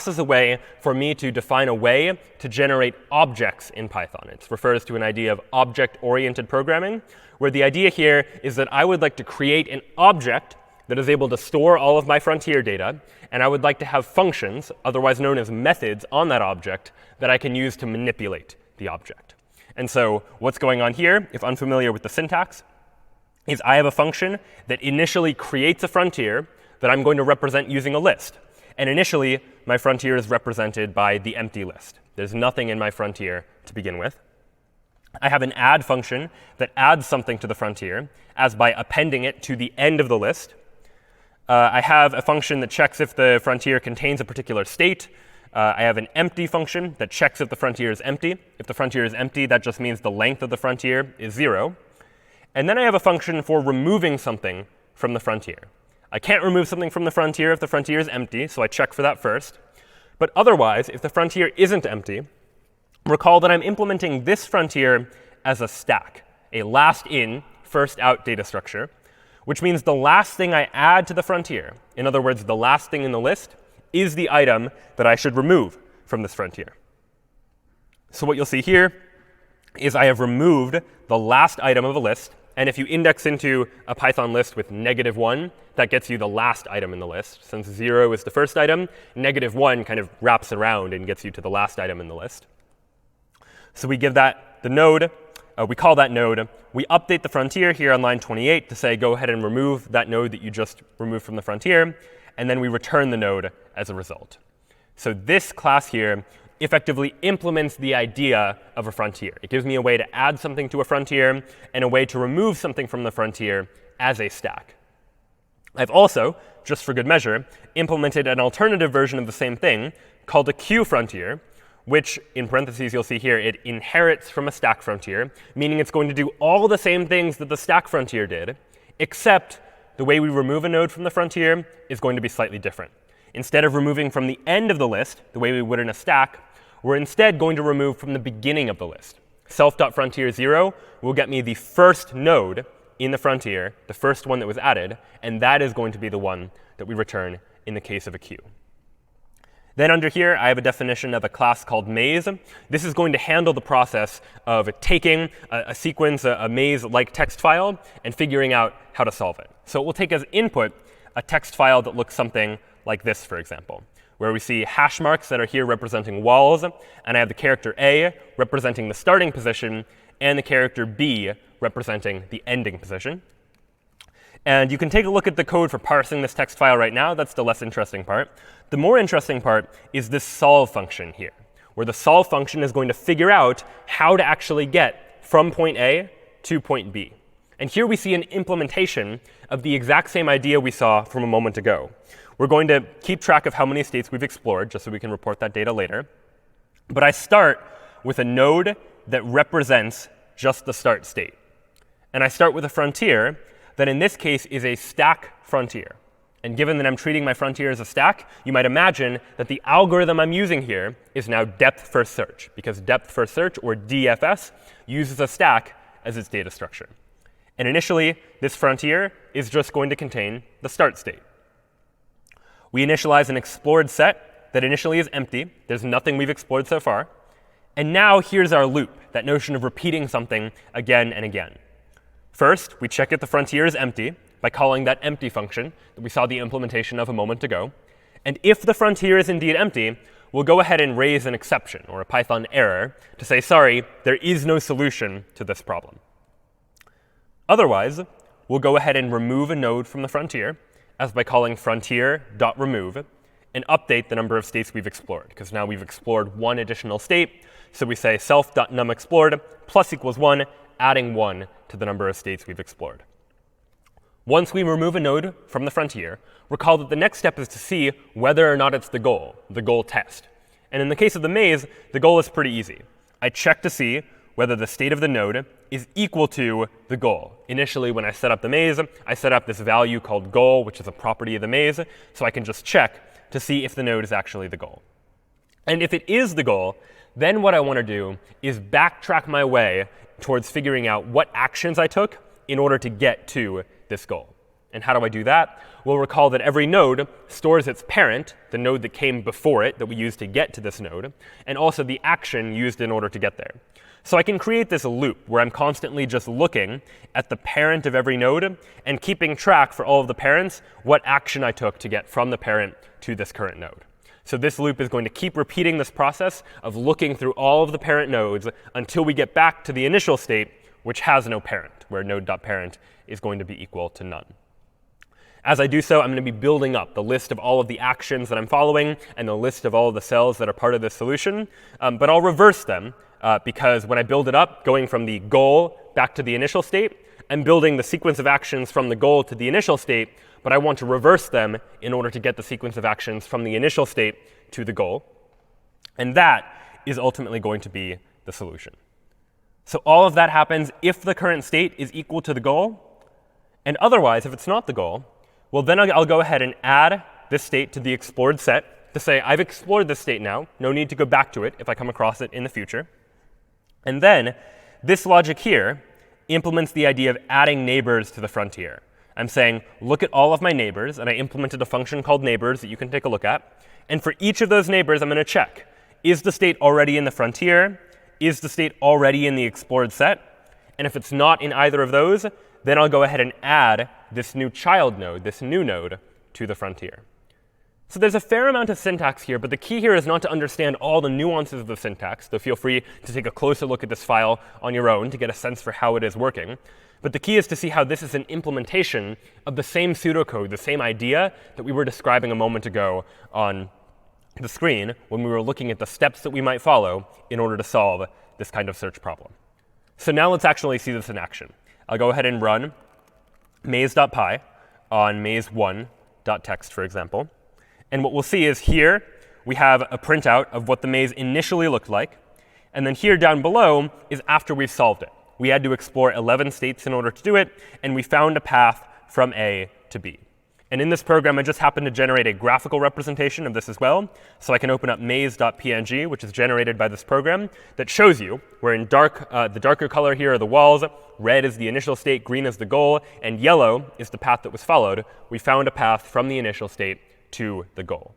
is a way for me to define a way to generate objects in Python. It refers to an idea of object-oriented programming, where the idea here is that I would like to create an object that is able to store all of my frontier data, and I would like to have functions, otherwise known as methods, on that object that I can use to manipulate the object. And so what's going on here, if unfamiliar with the syntax, is I have a function that initially creates a frontier that I'm going to represent using a list. And initially, my frontier is represented by the empty list. There's nothing in my frontier to begin with. I have an add function that adds something to the frontier, as by appending it to the end of the list. I have a function that checks if the frontier contains a particular state. I have an empty function that checks if the frontier is empty. If the frontier is empty, that just means the length of the frontier is 0. And then I have a function for removing something from the frontier. I can't remove something from the frontier if the frontier is empty, so I check for that first. But otherwise, if the frontier isn't empty, recall that I'm implementing this frontier as a stack, a last in, first out data structure, which means the last thing I add to the frontier, in other words, the last thing in the list, is the item that I should remove from this frontier. So what you'll see here is I have removed the last item of a list. And if you index into a Python list with -1, that gets you the last item in the list. Since 0 is the first item, -1 kind of wraps around and gets you to the last item in the list. So we give that the node. We call that node. We update the frontier here on line 28 to say, go ahead and remove that node that you just removed from the frontier. And then we return the node as a result. So this class here effectively implements the idea of a frontier. It gives me a way to add something to a frontier and a way to remove something from the frontier as a stack. I've also, just for good measure, implemented an alternative version of the same thing called a queue frontier, which, in parentheses, you'll see here, it inherits from a stack frontier, meaning it's going to do all the same things that the stack frontier did, except the way we remove a node from the frontier is going to be slightly different. Instead of removing from the end of the list, the way we would in a stack, we're instead going to remove from the beginning of the list. Self.frontier0 will get me the first node in the frontier, the first one that was added, and that is going to be the one that we return in the case of a queue. Then under here, I have a definition of a class called maze. This is going to handle the process of taking a sequence, a maze-like text file, and figuring out how to solve it. So it will take as input a text file that looks something like this, for example, where we see hash marks that are here representing walls, and I have the character A representing the starting position, and the character B representing the ending position. And you can take a look at the code for parsing this text file right now. That's the less interesting part. The more interesting part is this solve function here, where the solve function is going to figure out how to actually get from point A to point B. And here we see an implementation of the exact same idea we saw from a moment ago. We're going to keep track of how many states we've explored, just so we can report that data later. But I start with a node that represents just the start state. And I start with a frontier that in this case is a stack frontier. And given that I'm treating my frontier as a stack, you might imagine that the algorithm I'm using here is now depth first search, because depth first search, or DFS, uses a stack as its data structure. And initially, this frontier is just going to contain the start state. We initialize an explored set that initially is empty. There's nothing we've explored so far. And now here's our loop, that notion of repeating something again and again. First, we check if the frontier is empty by calling that empty function that we saw the implementation of a moment ago. And if the frontier is indeed empty, we'll go ahead and raise an exception, or a Python error, to say, sorry, there is no solution to this problem. Otherwise, we'll go ahead and remove a node from the frontier, as by calling frontier.remove, and update the number of states we've explored, because now we've explored one additional state. So we say self.numExplored plus equals 1, adding 1 to the number of states we've explored. Once we remove a node from the frontier, recall that the next step is to see whether or not it's the goal test. And in the case of the maze, the goal is pretty easy. I check to see whether the state of the node is equal to the goal. Initially, when I set up the maze, I set up this value called goal, which is a property of the maze, so I can just check to see if the node is actually the goal. And if it is the goal, then what I want to do is backtrack my way towards figuring out what actions I took in order to get to this goal. And how do I do that? Well, recall that every node stores its parent, the node that came before it that we used to get to this node, and also the action used in order to get there. So I can create this loop where I'm constantly just looking at the parent of every node and keeping track for all of the parents what action I took to get from the parent to this current node. So this loop is going to keep repeating this process of looking through all of the parent nodes until we get back to the initial state, which has no parent, where node.parent is going to be equal to none. As I do so, I'm going to be building up the list of all of the actions that I'm following and the list of all of the cells that are part of this solution. But I'll reverse them, because when I build it up, going from the goal back to the initial state, I'm building the sequence of actions from the goal to the initial state, but I want to reverse them in order to get the sequence of actions from the initial state to the goal. And that is ultimately going to be the solution. So all of that happens if the current state is equal to the goal. And otherwise, if it's not the goal, well, then I'll go ahead and add this state to the explored set to say, I've explored this state now. No need to go back to it if I come across it in the future. And then this logic here implements the idea of adding neighbors to the frontier. I'm saying, look at all of my neighbors, and I implemented a function called neighbors that you can take a look at. And for each of those neighbors, I'm going to check, is the state already in the frontier? Is the state already in the explored set? And if it's not in either of those, then I'll go ahead and add this new child node, this new node, to the frontier. So there's a fair amount of syntax here, but the key here is not to understand all the nuances of the syntax. So feel free to take a closer look at this file on your own to get a sense for how it is working. But the key is to see how this is an implementation of the same pseudocode, the same idea that we were describing a moment ago on the screen when we were looking at the steps that we might follow in order to solve this kind of search problem. So now let's actually see this in action. I'll go ahead and run maze.py on maze1.txt, for example. And what we'll see is here we have a printout of what the maze initially looked like. And then here down below is after we've solved it. We had to explore 11 states in order to do it, and we found a path from A to B. And in this program, I just happened to generate a graphical representation of this as well. So I can open up maze.png, which is generated by this program, that shows you where in the darker color here are the walls, red is the initial state, green is the goal, and yellow is the path that was followed. We found a path from the initial state to the goal.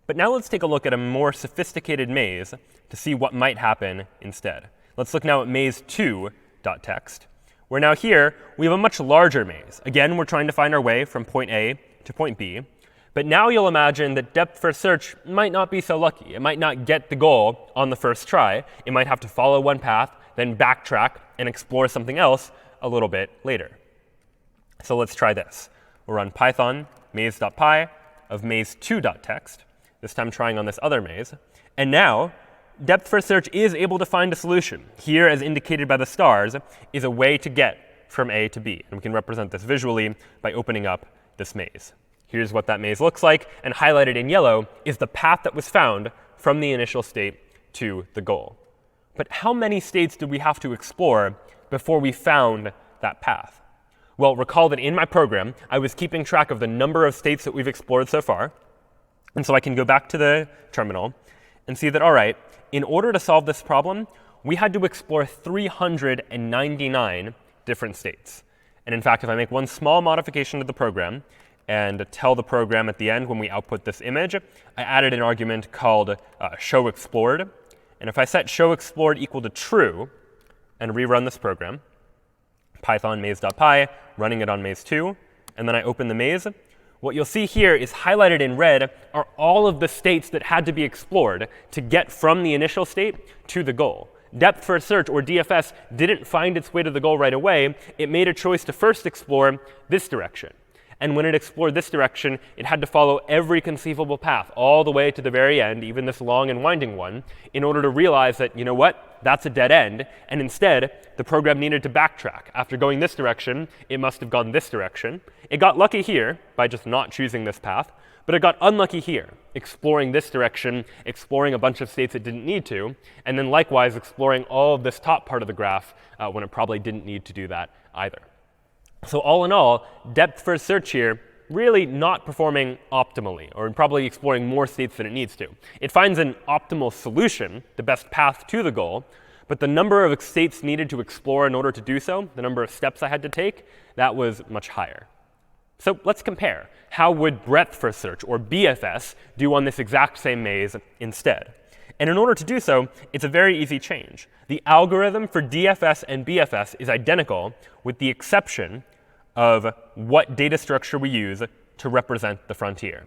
But now let's take a look at a more sophisticated maze to see what might happen instead. Let's look now at maze2.txt, where now here we have a much larger maze. Again, we're trying to find our way from point A to point B. But now you'll imagine that depth first search might not be so lucky. It might not get the goal on the first try. It might have to follow one path, then backtrack and explore something else a little bit later. So let's try this. We'll run python maze.py of maze2.txt, this time trying on this other maze. And now, depth first search is able to find a solution. Here, as indicated by the stars, is a way to get from A to B. And we can represent this visually by opening up this maze. Here's what that maze looks like. And highlighted in yellow is the path that was found from the initial state to the goal. But how many states did we have to explore before we found that path? Well, recall that in my program, I was keeping track of the number of states that we've explored so far. And so I can go back to the terminal and see that, all right, in order to solve this problem, we had to explore 399 different states. And in fact, if I make one small modification to the program and tell the program at the end when we output this image, I added an argument called showExplored. And if I set showExplored equal to true and rerun this program, python maze.py, running it on maze2, and then I open the maze, what you'll see here is highlighted in red are all of the states that had to be explored to get from the initial state to the goal. Depth first search, or DFS, didn't find its way to the goal right away. It made a choice to first explore this direction. And when it explored this direction, it had to follow every conceivable path all the way to the very end, even this long and winding one, in order to realize that, you know what, that's a dead end. And instead, the program needed to backtrack. After going this direction, it must have gone this direction. It got lucky here by just not choosing this path. But it got unlucky here, exploring this direction, exploring a bunch of states it didn't need to, and then likewise exploring all of this top part of the graph when it probably didn't need to do that either. So all in all, depth first search here really not performing optimally, or probably exploring more states than it needs to. It finds an optimal solution, the best path to the goal, but the number of states needed to explore in order to do so, the number of steps I had to take, that was much higher. So let's compare. How would breadth first search, or BFS, do on this exact same maze instead? And in order to do so, it's a very easy change. The algorithm for DFS and BFS is identical, with the exception of what data structure we use to represent the frontier.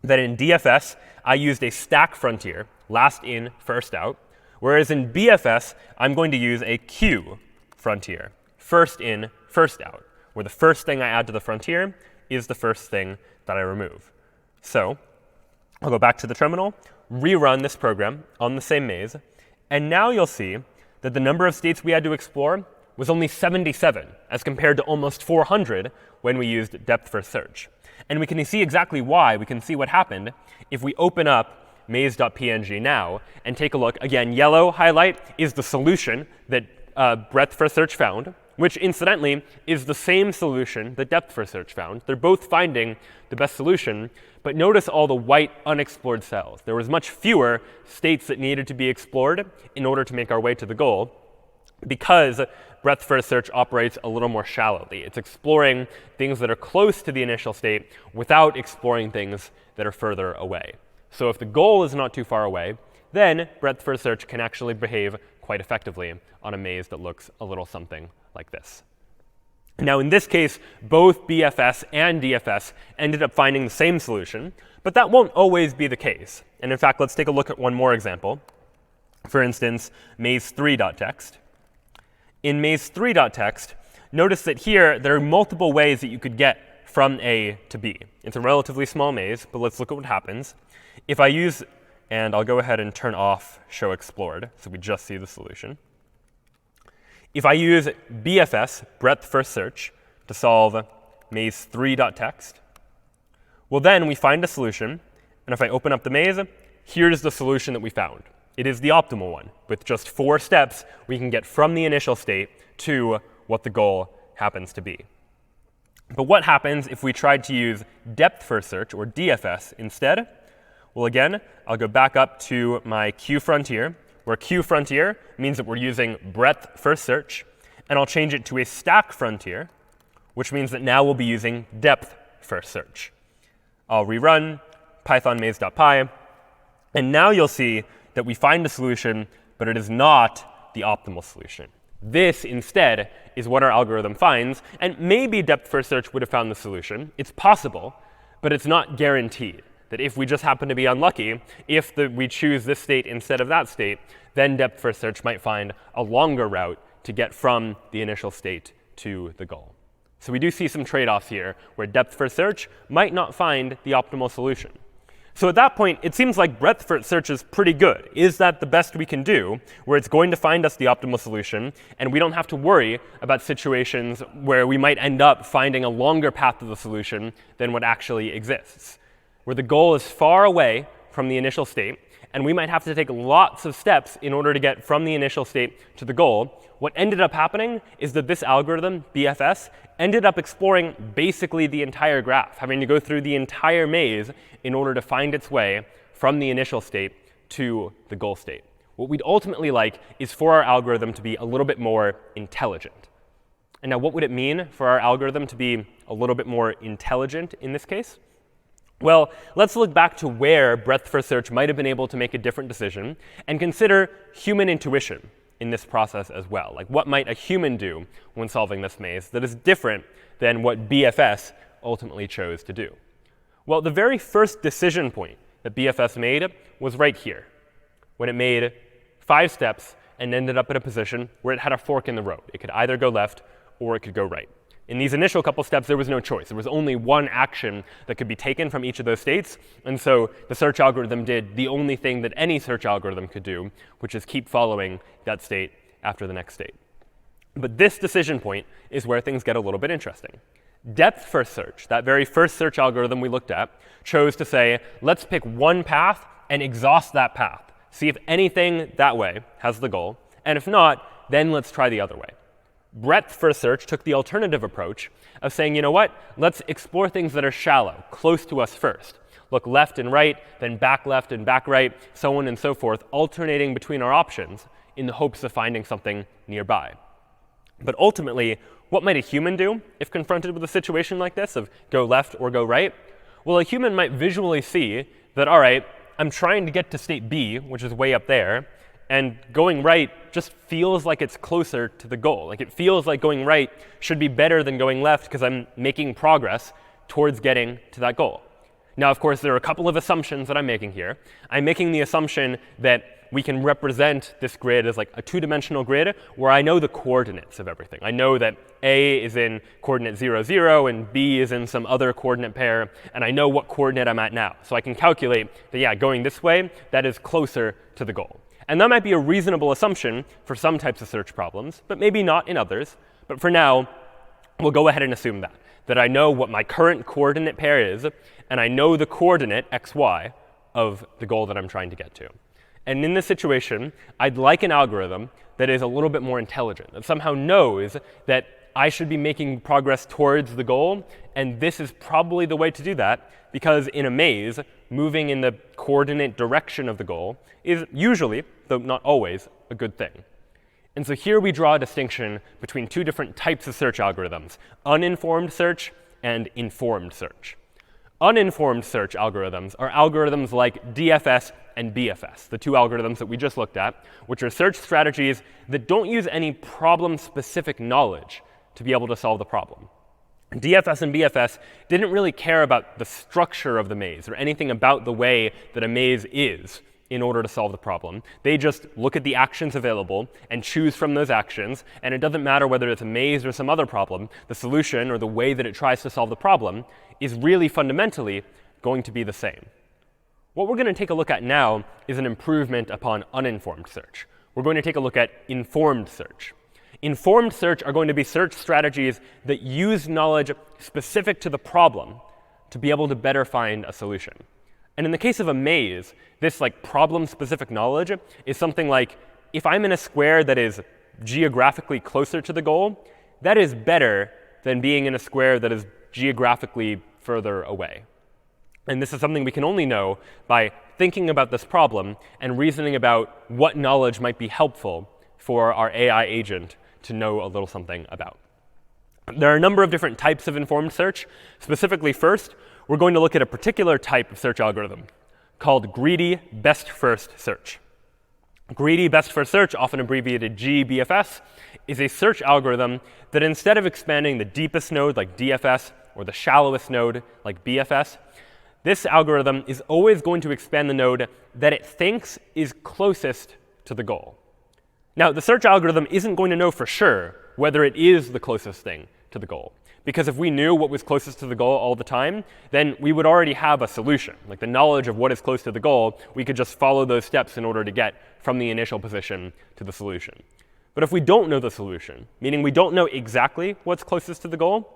That in DFS, I used a stack frontier, last in, first out, whereas in BFS, I'm going to use a queue frontier, first in, first out, where the first thing I add to the frontier is the first thing that I remove. So I'll go back to the terminal, rerun this program on the same maze, and now you'll see that the number of states we had to explore was only 77, as compared to almost 400 when we used depth first search. And we can see exactly why. We can see what happened if we open up maze.png now and take a look. Again, yellow highlight is the solution that breadth first search found, which incidentally is the same solution that depth first search found. They're both finding the best solution, but notice all the white unexplored cells. There was much fewer states that needed to be explored in order to make our way to the goal, because breadth first search operates a little more shallowly. It's exploring things that are close to the initial state without exploring things that are further away. So if the goal is not too far away, then breadth first search can actually behave quite effectively on a maze that looks a little something like this. Now, in this case, both BFS and DFS ended up finding the same solution, but that won't always be the case. And in fact, let's take a look at one more example. For instance, maze3.txt. In maze3.txt, notice that here there are multiple ways that you could get from A to B. It's a relatively small maze, but let's look at what happens. If I use, and I'll go ahead and turn off showExplored, so we just see the solution. If I use BFS, breadth first search, to solve maze3.txt, well, then we find a solution. And if I open up the maze, here's the solution that we found. It is the optimal one. With just 4 steps, we can get from the initial state to what the goal happens to be. But what happens if we tried to use depth first search, or DFS, instead? Well, again, I'll go back up to my queue frontier, where queue frontier means that we're using breadth first search. And I'll change it to a stack frontier, which means that now we'll be using depth first search. I'll rerun python maze.py. And now you'll see that we find a solution, but it is not the optimal solution. This, instead, is what our algorithm finds. And maybe depth-first search would have found the solution. It's possible, but it's not guaranteed. That if we just happen to be unlucky, if we choose this state instead of that state, then depth-first search might find a longer route to get from the initial state to the goal. So we do see some trade-offs here, where depth-first search might not find the optimal solution. So at that point, it seems like breadth-first search is pretty good. Is that the best we can do, where it's going to find us the optimal solution, and we don't have to worry about situations where we might end up finding a longer path to the solution than what actually exists, where the goal is far away from the initial state, and we might have to take lots of steps in order to get from the initial state to the goal. What ended up happening is that this algorithm, BFS, ended up exploring basically the entire graph, having to go through the entire maze in order to find its way from the initial state to the goal state. What we'd ultimately like is for our algorithm to be a little bit more intelligent. And now what would it mean for our algorithm to be a little bit more intelligent in this case? Well, let's look back to where breadth-first search might have been able to make a different decision and consider human intuition in this process as well. Like, what might a human do when solving this maze that is different than what BFS ultimately chose to do? Well, the very first decision point that BFS made was right here, when it made 5 steps and ended up at a position where it had a fork in the road. It could either go left or it could go right. In these initial couple steps, there was no choice. There was only one action that could be taken from each of those states. And so the search algorithm did the only thing that any search algorithm could do, which is keep following that state after the next state. But this decision point is where things get a little bit interesting. Depth-first search, that very first search algorithm we looked at, chose to say, let's pick one path and exhaust that path. See if anything that way has the goal. And if not, then let's try the other way. Breadth-first search took the alternative approach of saying, you know what, let's explore things that are shallow, close to us first. Look left and right, then back left and back right, so on and so forth, alternating between our options in the hopes of finding something nearby. But ultimately, what might a human do if confronted with a situation like this of go left or go right? Well, a human might visually see that, all right, I'm trying to get to state B, which is way up there, and going right just feels like it's closer to the goal. Like, it feels like going right should be better than going left because I'm making progress towards getting to that goal. Now, of course, there are a couple of assumptions that I'm making here. I'm making the assumption that we can represent this grid as like a 2-dimensional grid where I know the coordinates of everything. I know that A is in coordinate 0, 0, and B is in some other coordinate pair, and I know what coordinate I'm at now. So I can calculate that, yeah, going this way, that is closer to the goal. And that might be a reasonable assumption for some types of search problems, but maybe not in others. But for now, we'll go ahead and assume that I know what my current coordinate pair is, and I know the coordinate, xy, of the goal that I'm trying to get to. And in this situation, I'd like an algorithm that is a little bit more intelligent, that somehow knows that I should be making progress towards the goal, and this is probably the way to do that, because in a maze, moving in the coordinate direction of the goal is usually, though not always, a good thing. And so here we draw a distinction between 2 different types of search algorithms, uninformed search and informed search. Uninformed search algorithms are algorithms like DFS and BFS, the 2 algorithms that we just looked at, which are search strategies that don't use any problem-specific knowledge to be able to solve the problem. DFS and BFS didn't really care about the structure of the maze or anything about the way that a maze is in order to solve the problem. They just look at the actions available and choose from those actions. And it doesn't matter whether it's a maze or some other problem. The solution, or the way that it tries to solve the problem, is really fundamentally going to be the same. What we're going to take a look at now is an improvement upon uninformed search. We're going to take a look at informed search. Informed search are going to be search strategies that use knowledge specific to the problem to be able to better find a solution. And in the case of a maze, this like problem-specific knowledge is something like, if I'm in a square that is geographically closer to the goal, that is better than being in a square that is geographically further away. And this is something we can only know by thinking about this problem and reasoning about what knowledge might be helpful for our AI agent to know a little something about. There are a number of different types of informed search. Specifically, first, we're going to look at a particular type of search algorithm called greedy best first search. Greedy best first search, often abbreviated GBFS, is a search algorithm that instead of expanding the deepest node like DFS or the shallowest node like BFS, this algorithm is always going to expand the node that it thinks is closest to the goal. Now, the search algorithm isn't going to know for sure whether it is the closest thing to the goal. Because if we knew what was closest to the goal all the time, then we would already have a solution. Like the knowledge of what is close to the goal, we could just follow those steps in order to get from the initial position to the solution. But if we don't know the solution, meaning we don't know exactly what's closest to the goal,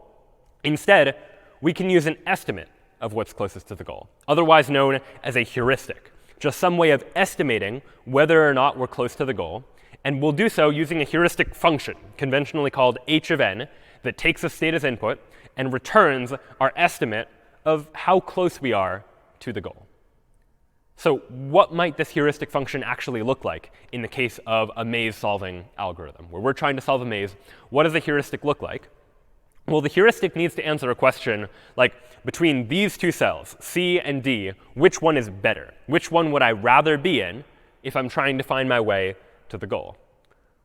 instead, we can use an estimate of what's closest to the goal, otherwise known as a heuristic, just some way of estimating whether or not we're close to the goal. And we'll do so using a heuristic function, conventionally called h of n, that takes a state as input and returns our estimate of how close we are to the goal. So what might this heuristic function actually look like in the case of a maze-solving algorithm, where we're trying to solve a maze? What does a heuristic look like? Well, the heuristic needs to answer a question like, between these two cells, C and D, which one is better? Which one would I rather be in if I'm trying to find my way to the goal?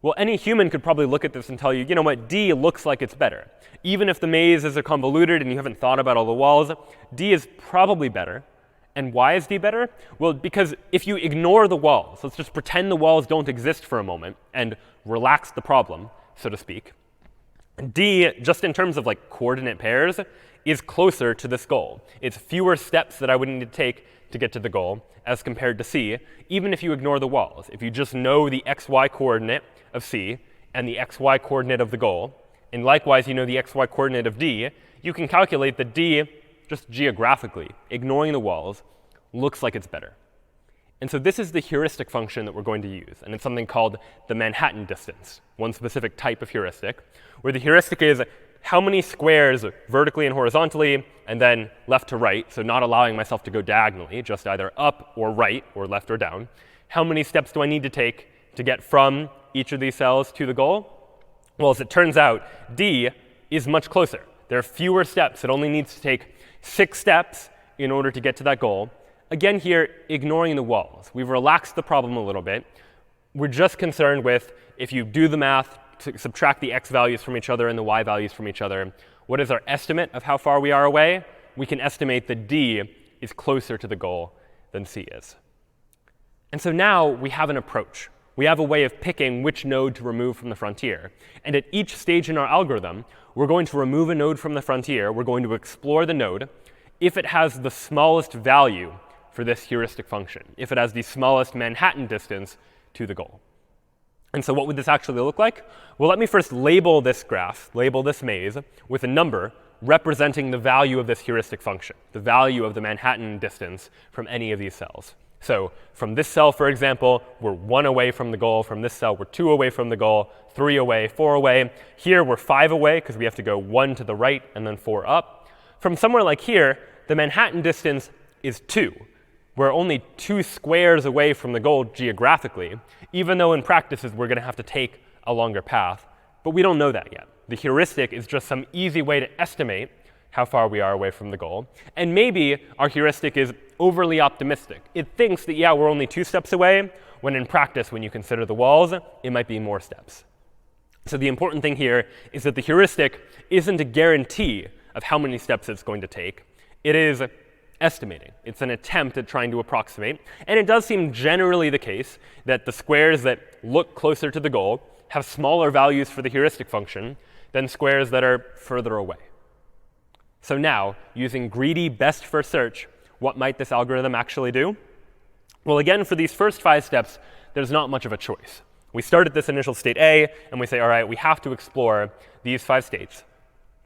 Well, any human could probably look at this and tell you, you know what, D looks like it's better. Even if the maze is convoluted and you haven't thought about all the walls, D is probably better. And why is D better? Well, because if you ignore the walls, let's just pretend the walls don't exist for a moment and relax the problem, so to speak, D, just in terms of like coordinate pairs, is closer to this goal. It's fewer steps that I would need to take to get to the goal as compared to C, even if you ignore the walls. If you just know the xy coordinate of C and the xy coordinate of the goal, and likewise you know the xy coordinate of D, you can calculate that D, just geographically, ignoring the walls, looks like it's better. And so this is the heuristic function that we're going to use. And it's something called the Manhattan distance, one specific type of heuristic, where the heuristic is how many squares vertically and horizontally, and then left to right, so not allowing myself to go diagonally, just either up or right or left or down. How many steps do I need to take to get from each of these cells to the goal? Well, as it turns out, D is much closer. There are fewer steps. It only needs to take 6 steps in order to get to that goal. Again here, ignoring the walls. We've relaxed the problem a little bit. We're just concerned with, if you do the math, to subtract the x values from each other and the y values from each other, what is our estimate of how far we are away? We can estimate that D is closer to the goal than C is. And so now we have an approach. We have a way of picking which node to remove from the frontier. And at each stage in our algorithm, we're going to remove a node from the frontier. We're going to explore the node if it has the smallest value for this heuristic function, if it has the smallest Manhattan distance to the goal. And so what would this actually look like? Well, let me first label this graph, label this maze, with a number representing the value of this heuristic function, the value of the Manhattan distance from any of these cells. So from this cell, for example, we're 1 away from the goal. From this cell, we're 2 away from the goal, 3 away, 4 away. Here, we're 5 away, because we have to go 1 to the right and then 4 up. From somewhere like here, the Manhattan distance is 2. We're only 2 squares away from the goal geographically, even though in practice we're going to have to take a longer path. But we don't know that yet. The heuristic is just some easy way to estimate how far we are away from the goal. And maybe our heuristic is overly optimistic. It thinks that, yeah, we're only 2 steps away, when in practice, when you consider the walls, it might be more steps. So the important thing here is that the heuristic isn't a guarantee of how many steps it's going to take. It is estimating. It's an attempt at trying to approximate. And it does seem generally the case that the squares that look closer to the goal have smaller values for the heuristic function than squares that are further away. So now, using greedy best first search, what might this algorithm actually do? Well, again, for these first 5 steps, there's not much of a choice. We start at this initial state A, and we say, all right, we have to explore these 5 states.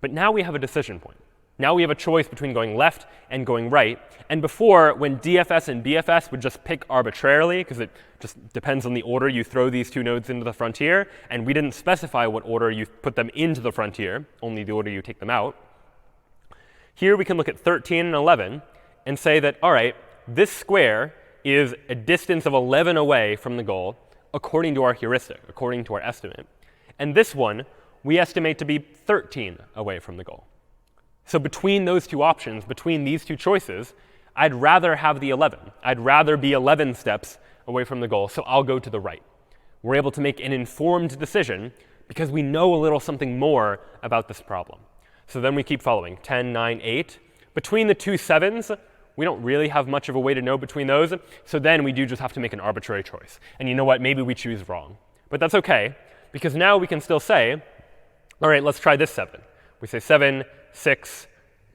But now we have a decision point. Now we have a choice between going left and going right. And before, when DFS and BFS would just pick arbitrarily, because it just depends on the order you throw these 2 nodes into the frontier, and we didn't specify what order you put them into the frontier, only the order you take them out. Here we can look at 13 and 11 and say that, all right, this square is a distance of 11 away from the goal according to our heuristic, according to our estimate. And this one we estimate to be 13 away from the goal. So between those two options, between these two choices, I'd rather have the 11. I'd rather be 11 steps away from the goal, so I'll go to the right. We're able to make an informed decision because we know a little something more about this problem. So then we keep following, 10, 9, 8. Between the two 7s, we don't really have much of a way to know between those, so then we do just have to make an arbitrary choice. And you know what? Maybe we choose wrong. But that's OK, because now we can still say, all right, let's try this 7. We say 7, 6.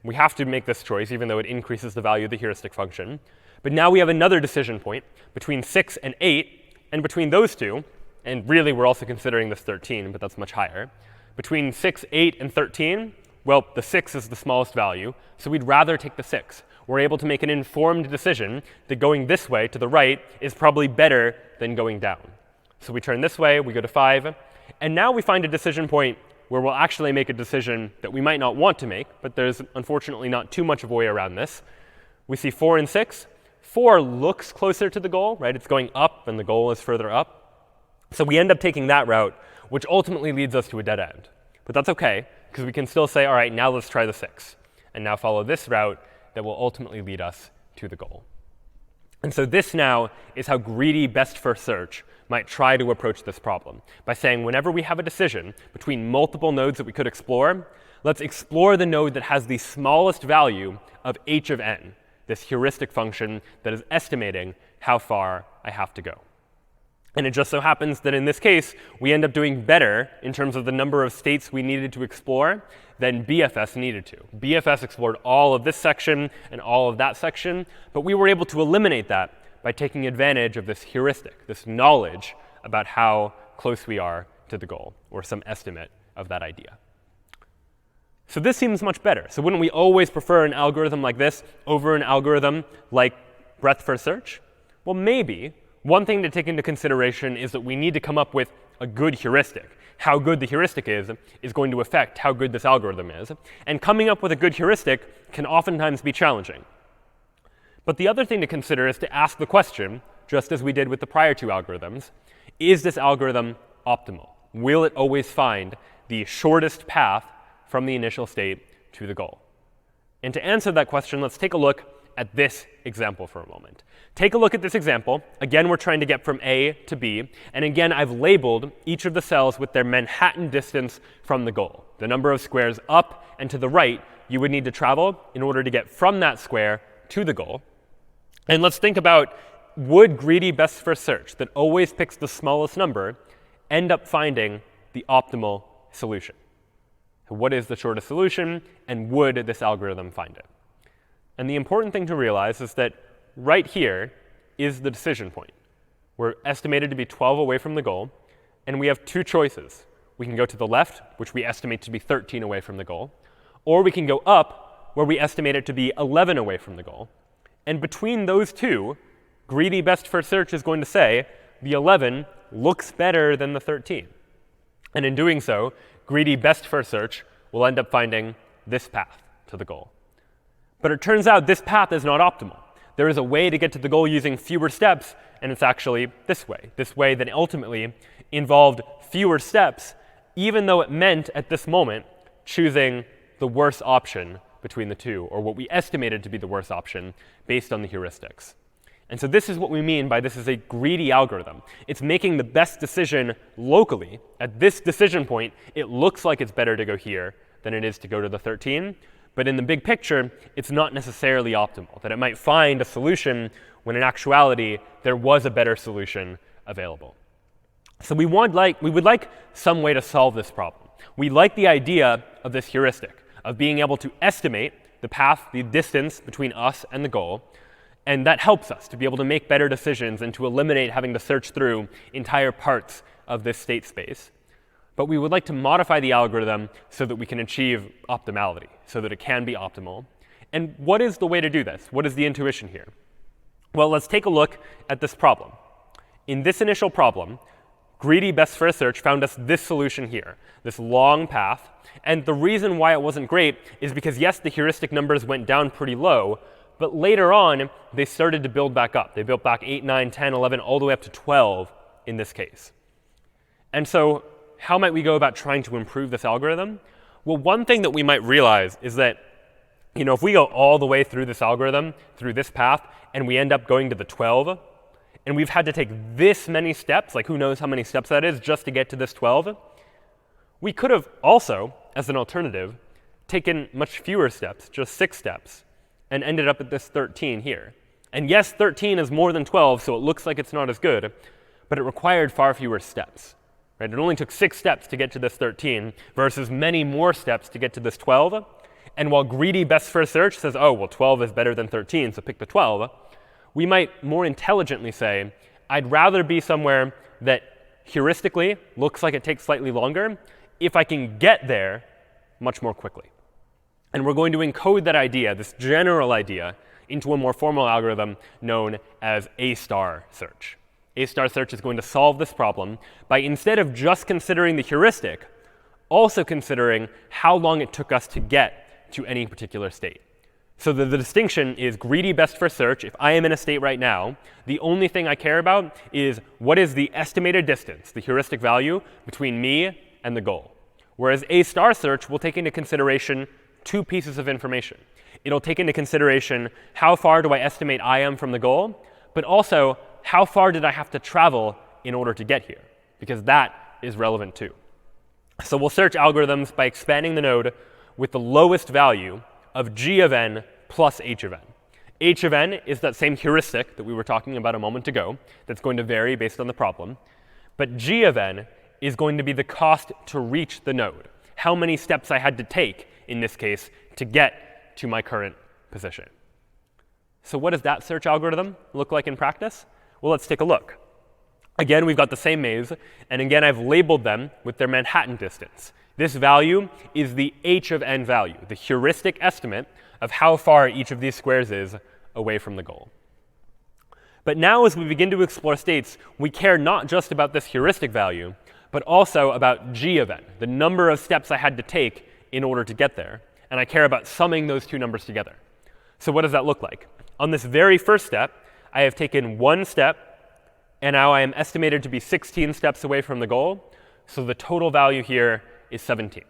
We have to make this choice, even though it increases the value of the heuristic function. But now we have another decision point between 6 and 8. And between those two, and really we're also considering this 13, but that's much higher. Between 6, 8, and 13, well, the 6 is the smallest value, so we'd rather take the 6. We're able to make an informed decision that going this way to the right is probably better than going down. So we turn this way, we go to 5, and now we find a decision point where we'll actually make a decision that we might not want to make, but there's unfortunately not too much of a way around this. We see 4 and 6. 4 looks closer to the goal, right? It's going up, and the goal is further up. So we end up taking that route, which ultimately leads us to a dead end. But that's OK, because we can still say, all right, now let's try the 6, and now follow this route that will ultimately lead us to the goal. And so this now is how greedy best first search might try to approach this problem, by saying whenever we have a decision between multiple nodes that we could explore, let's explore the node that has the smallest value of h of n, this heuristic function that is estimating how far I have to go. And it just so happens that in this case, we end up doing better in terms of the number of states we needed to explore than BFS needed to. BFS explored all of this section and all of that section, but we were able to eliminate that by taking advantage of this heuristic, this knowledge about how close we are to the goal, or some estimate of that idea. So this seems much better. So wouldn't we always prefer an algorithm like this over an algorithm like breadth first search? Well, maybe. One thing to take into consideration is that we need to come up with a good heuristic. How good the heuristic is going to affect how good this algorithm is. And coming up with a good heuristic can oftentimes be challenging. But the other thing to consider is to ask the question, just as we did with the prior two algorithms, is this algorithm optimal? Will it always find the shortest path from the initial state to the goal? And to answer that question, let's take a look at this example for a moment. Take a look at this example. Again, we're trying to get from A to B. And again, I've labeled each of the cells with their Manhattan distance from the goal, the number of squares up and to the right you would need to travel in order to get from that square to the goal. And let's think about, would greedy best first search that always picks the smallest number end up finding the optimal solution? So what is the shortest solution, and would this algorithm find it? And the important thing to realize is that right here is the decision point. We're estimated to be 12 away from the goal, and we have two choices. We can go to the left, which we estimate to be 13 away from the goal, or we can go up, where we estimate it to be 11 away from the goal. And between those two, greedy best first search is going to say the 11 looks better than the 13. And in doing so, greedy best first search will end up finding this path to the goal. But it turns out this path is not optimal. There is a way to get to the goal using fewer steps, and it's actually this way that ultimately involved fewer steps, even though it meant at this moment choosing the worst option between the two, or what we estimated to be the worst option based on the heuristics. And so this is what we mean by this is a greedy algorithm. It's making the best decision locally. At this decision point, it looks like it's better to go here than it is to go to the 13. But in the big picture, it's not necessarily optimal, that it might find a solution when in actuality there was a better solution available. So we would like some way to solve this problem. We like the idea of this heuristic, of being able to estimate the path, the distance between us and the goal. And that helps us to be able to make better decisions and to eliminate having to search through entire parts of this state space. But we would like to modify the algorithm so that we can achieve optimality, so that it can be optimal. And what is the way to do this? What is the intuition here? Well, let's take a look at this problem. In this initial problem, greedy best first search found us this solution here, this long path. And the reason why it wasn't great is because, yes, the heuristic numbers went down pretty low, but later on, they started to build back up. They built back 8, 9, 10, 11, all the way up to 12 in this case. And so how might we go about trying to improve this algorithm? Well, one thing that we might realize is that if we go all the way through this algorithm, through this path, and we end up going to the 12, and we've had to take this many steps, like who knows how many steps that is, just to get to this 12, we could have also, as an alternative, taken much fewer steps, just 6 steps, and ended up at this 13 here. And yes, 13 is more than 12, so it looks like it's not as good, but it required far fewer steps. Right? It only took 6 steps to get to this 13 versus many more steps to get to this 12. And while greedy best first search says, oh, well, 12 is better than 13, so pick the 12, we might more intelligently say, I'd rather be somewhere that heuristically looks like it takes slightly longer if I can get there much more quickly. And we're going to encode that idea, this general idea, into a more formal algorithm known as A-star search. A-star search is going to solve this problem by, instead of just considering the heuristic, also considering how long it took us to get to any particular state. So the distinction is greedy best first search. If I am in a state right now, the only thing I care about is what is the estimated distance, the heuristic value, between me and the goal. Whereas A-star search will take into consideration 2 pieces of information. It'll take into consideration how far do I estimate I am from the goal, but also how far did I have to travel in order to get here, because that is relevant too. So we'll search algorithms by expanding the node with the lowest value of g of n plus h of n. H of n is that same heuristic that we were talking about a moment ago that's going to vary based on the problem. But g of n is going to be the cost to reach the node, how many steps I had to take, in this case, to get to my current position. So what does that search algorithm look like in practice? Well, let's take a look. Again, we've got the same maze, and again, I've labeled them with their Manhattan distance. This value is the h of n value, the heuristic estimate of how far each of these squares is away from the goal. But now, as we begin to explore states, we care not just about this heuristic value, but also about g of n, the number of steps I had to take in order to get there. And I care about summing those 2 numbers together. So what does that look like? On this very first step, I have taken 1 step, and now I am estimated to be 16 steps away from the goal. So the total value here is 17.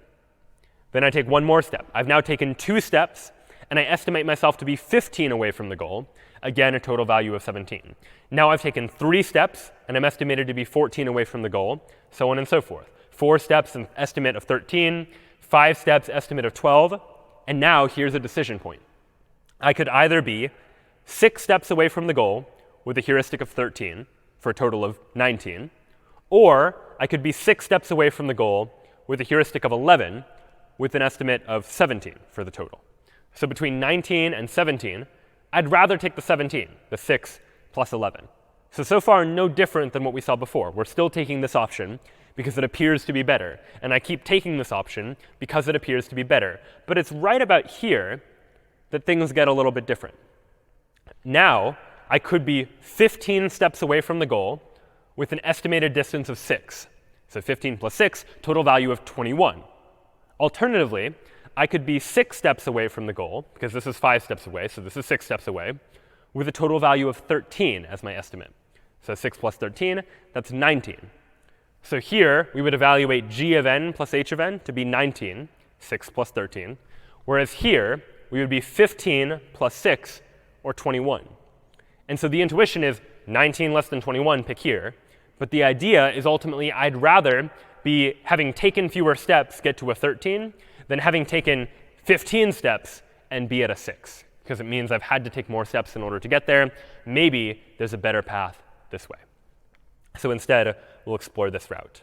Then I take 1 more step. I've now taken 2 steps, and I estimate myself to be 15 away from the goal. Again, a total value of 17. Now I've taken 3 steps, and I'm estimated to be 14 away from the goal, so on and so forth. 4 steps, an estimate of 13. 5 steps, estimate of 12. And now here's a decision point. I could either be 6 steps away from the goal with a heuristic of 13 for a total of 19, or I could be 6 steps away from the goal with a heuristic of 11 with an estimate of 17 for the total. So between 19 and 17, I'd rather take the 17, the 6 plus 11. So far, no different than what we saw before. We're still taking this option because it appears to be better. And I keep taking this option because it appears to be better. But it's right about here that things get a little bit different. Now, I could be 15 steps away from the goal with an estimated distance of 6. So 15 plus 6, total value of 21. Alternatively, I could be 6 steps away from the goal, because this is 5 steps away, so this is 6 steps away, with a total value of 13 as my estimate. So 6 plus 13, that's 19. So here, we would evaluate g of n plus h of n to be 19, 6 plus 13. Whereas here, we would be 15 plus 6, or 21. And so the intuition is 19 less than 21, pick here. But the idea is ultimately I'd rather be having taken fewer steps, get to a 13, than having taken 15 steps and be at a 6. Because it means I've had to take more steps in order to get there. Maybe there's a better path this way. So instead, we'll explore this route.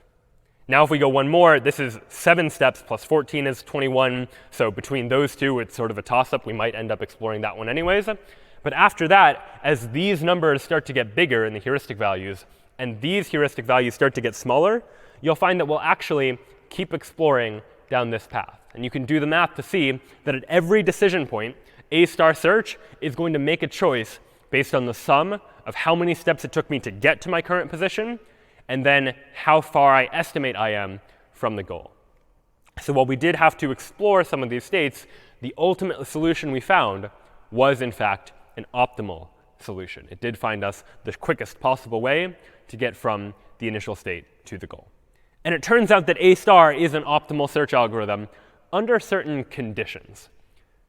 Now if we go 1 more, this is 7 steps plus 14 is 21. So between those 2, it's sort of a toss-up. We might end up exploring that one anyways. But after that, as these numbers start to get bigger in the heuristic values, and these heuristic values start to get smaller, you'll find that we'll actually keep exploring down this path. And you can do the math to see that at every decision point, A-star search is going to make a choice based on the sum of how many steps it took me to get to my current position, and then how far I estimate I am from the goal. So while we did have to explore some of these states, the ultimate solution we found was, in fact, an optimal solution. It did find us the quickest possible way to get from the initial state to the goal. And it turns out that A-star is an optimal search algorithm under certain conditions.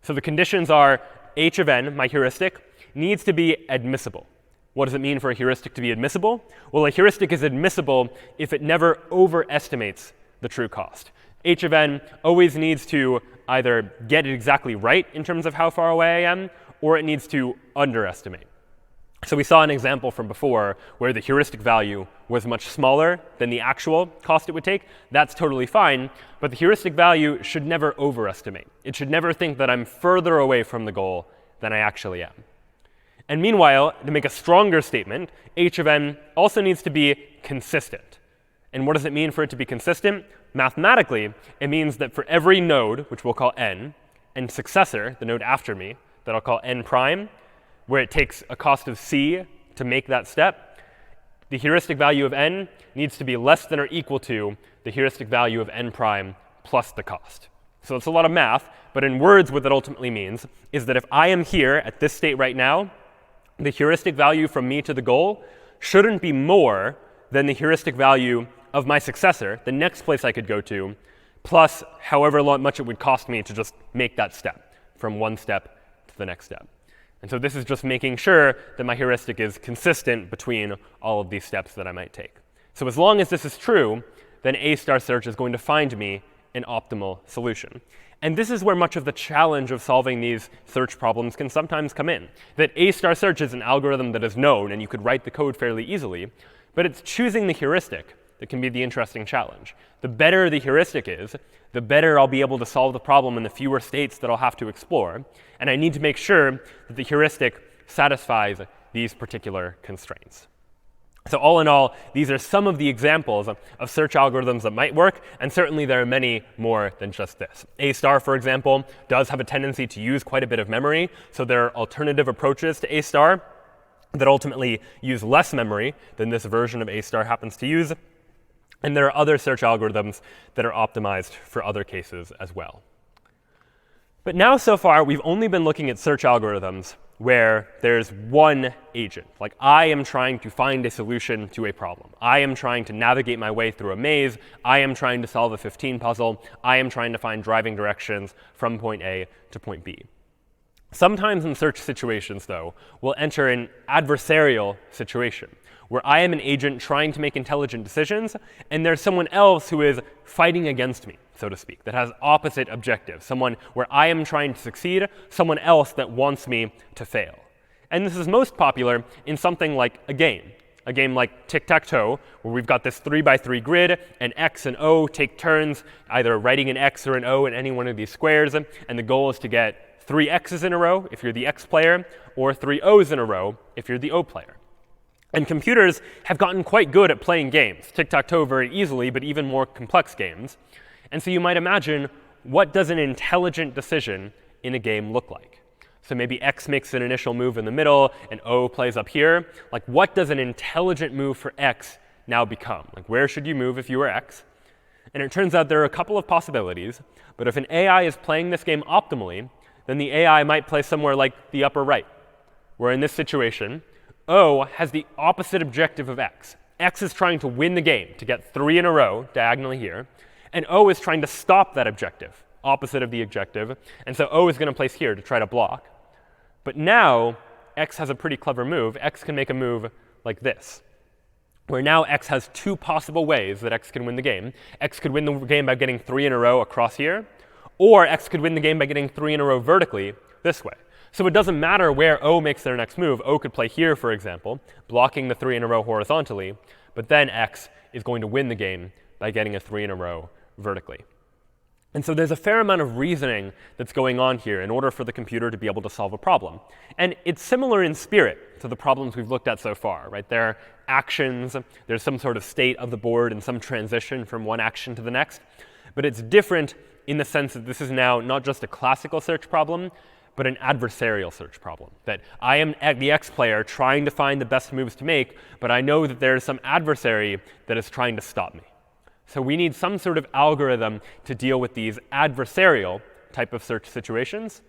So the conditions are h of n, my heuristic, needs to be admissible. What does it mean for a heuristic to be admissible? Well, a heuristic is admissible if it never overestimates the true cost. H of n always needs to either get it exactly right in terms of how far away I am, or it needs to underestimate. So we saw an example from before where the heuristic value was much smaller than the actual cost it would take. That's totally fine, but the heuristic value should never overestimate. It should never think that I'm further away from the goal than I actually am. And meanwhile, to make a stronger statement, h of n also needs to be consistent. And what does it mean for it to be consistent? Mathematically, it means that for every node, which we'll call n, and successor, the node after me, that I'll call n prime, where it takes a cost of c to make that step, the heuristic value of n needs to be less than or equal to the heuristic value of n prime plus the cost. So it's a lot of math, but in words, what that ultimately means is that if I am here at this state right now, the heuristic value from me to the goal shouldn't be more than the heuristic value of my successor, the next place I could go to, plus however much it would cost me to just make that step from one step to the next step. And so this is just making sure that my heuristic is consistent between all of these steps that I might take. So as long as this is true, then A-star search is going to find me an optimal solution. And this is where much of the challenge of solving these search problems can sometimes come in. That A-star search is an algorithm that is known, and you could write the code fairly easily, but it's choosing the heuristic that can be the interesting challenge. The better the heuristic is, the better I'll be able to solve the problem in the fewer states that I'll have to explore. And I need to make sure that the heuristic satisfies these particular constraints. So all in all, these are some of the examples of search algorithms that might work, and certainly there are many more than just this. A-star, for example, does have a tendency to use quite a bit of memory, so there are alternative approaches to A-star that ultimately use less memory than this version of A-star happens to use. And there are other search algorithms that are optimized for other cases as well. But now, so far, we've only been looking at search algorithms where there's one agent. Like, I am trying to find a solution to a problem. I am trying to navigate my way through a maze. I am trying to solve a 15 puzzle. I am trying to find driving directions from point A to point B. Sometimes in search situations, though, we'll enter an adversarial situation, where I am an agent trying to make intelligent decisions, and there's someone else who is fighting against me, so to speak, that has opposite objectives, someone where I am trying to succeed, someone else that wants me to fail. And this is most popular in something like a game like tic-tac-toe, where we've got this 3x3 grid, and X and O take turns either writing an X or an O in any one of these squares, and the goal is to get 3 X's in a row if you're the X player, or 3 O's in a row if you're the O player. And computers have gotten quite good at playing games, tic-tac-toe very easily, but even more complex games. And so you might imagine, what does an intelligent decision in a game look like? So maybe X makes an initial move in the middle, and O plays up here. Like, what does an intelligent move for X now become? Like, where should you move if you were X? And it turns out there are a couple of possibilities. But if an AI is playing this game optimally, then the AI might play somewhere like the upper right, where in this situation, O has the opposite objective of X. X is trying to win the game, to get 3 in a row diagonally here. And O is trying to stop that objective, opposite of the objective. And so O is going to place here to try to block. But now X has a pretty clever move. X can make a move like this, where now X has 2 possible ways that X can win the game. X could win the game by getting 3 in a row across here, or X could win the game by getting 3 in a row vertically this way. So it doesn't matter where O makes their next move. O could play here, for example, blocking the 3 in a row horizontally. But then X is going to win the game by getting a 3 in a row vertically. And so there's a fair amount of reasoning that's going on here in order for the computer to be able to solve a problem. And it's similar in spirit to the problems we've looked at so far, right? There are actions. There's some sort of state of the board and some transition from one action to the next. But it's different in the sense that this is now not just a classical search problem, but an adversarial search problem. That I am the X player trying to find the best moves to make, but I know that there is some adversary that is trying to stop me. So we need some sort of algorithm to deal with these adversarial type of search situations.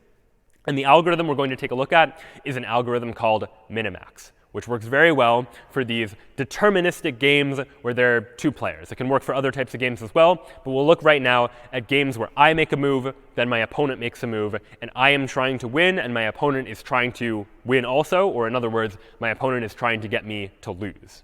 And the algorithm we're going to take a look at is an algorithm called minimax, which works very well for these deterministic games where there are two players. It can work for other types of games as well, but we'll look right now at games where I make a move, then my opponent makes a move, and I am trying to win, and my opponent is trying to win also, or in other words, my opponent is trying to get me to lose.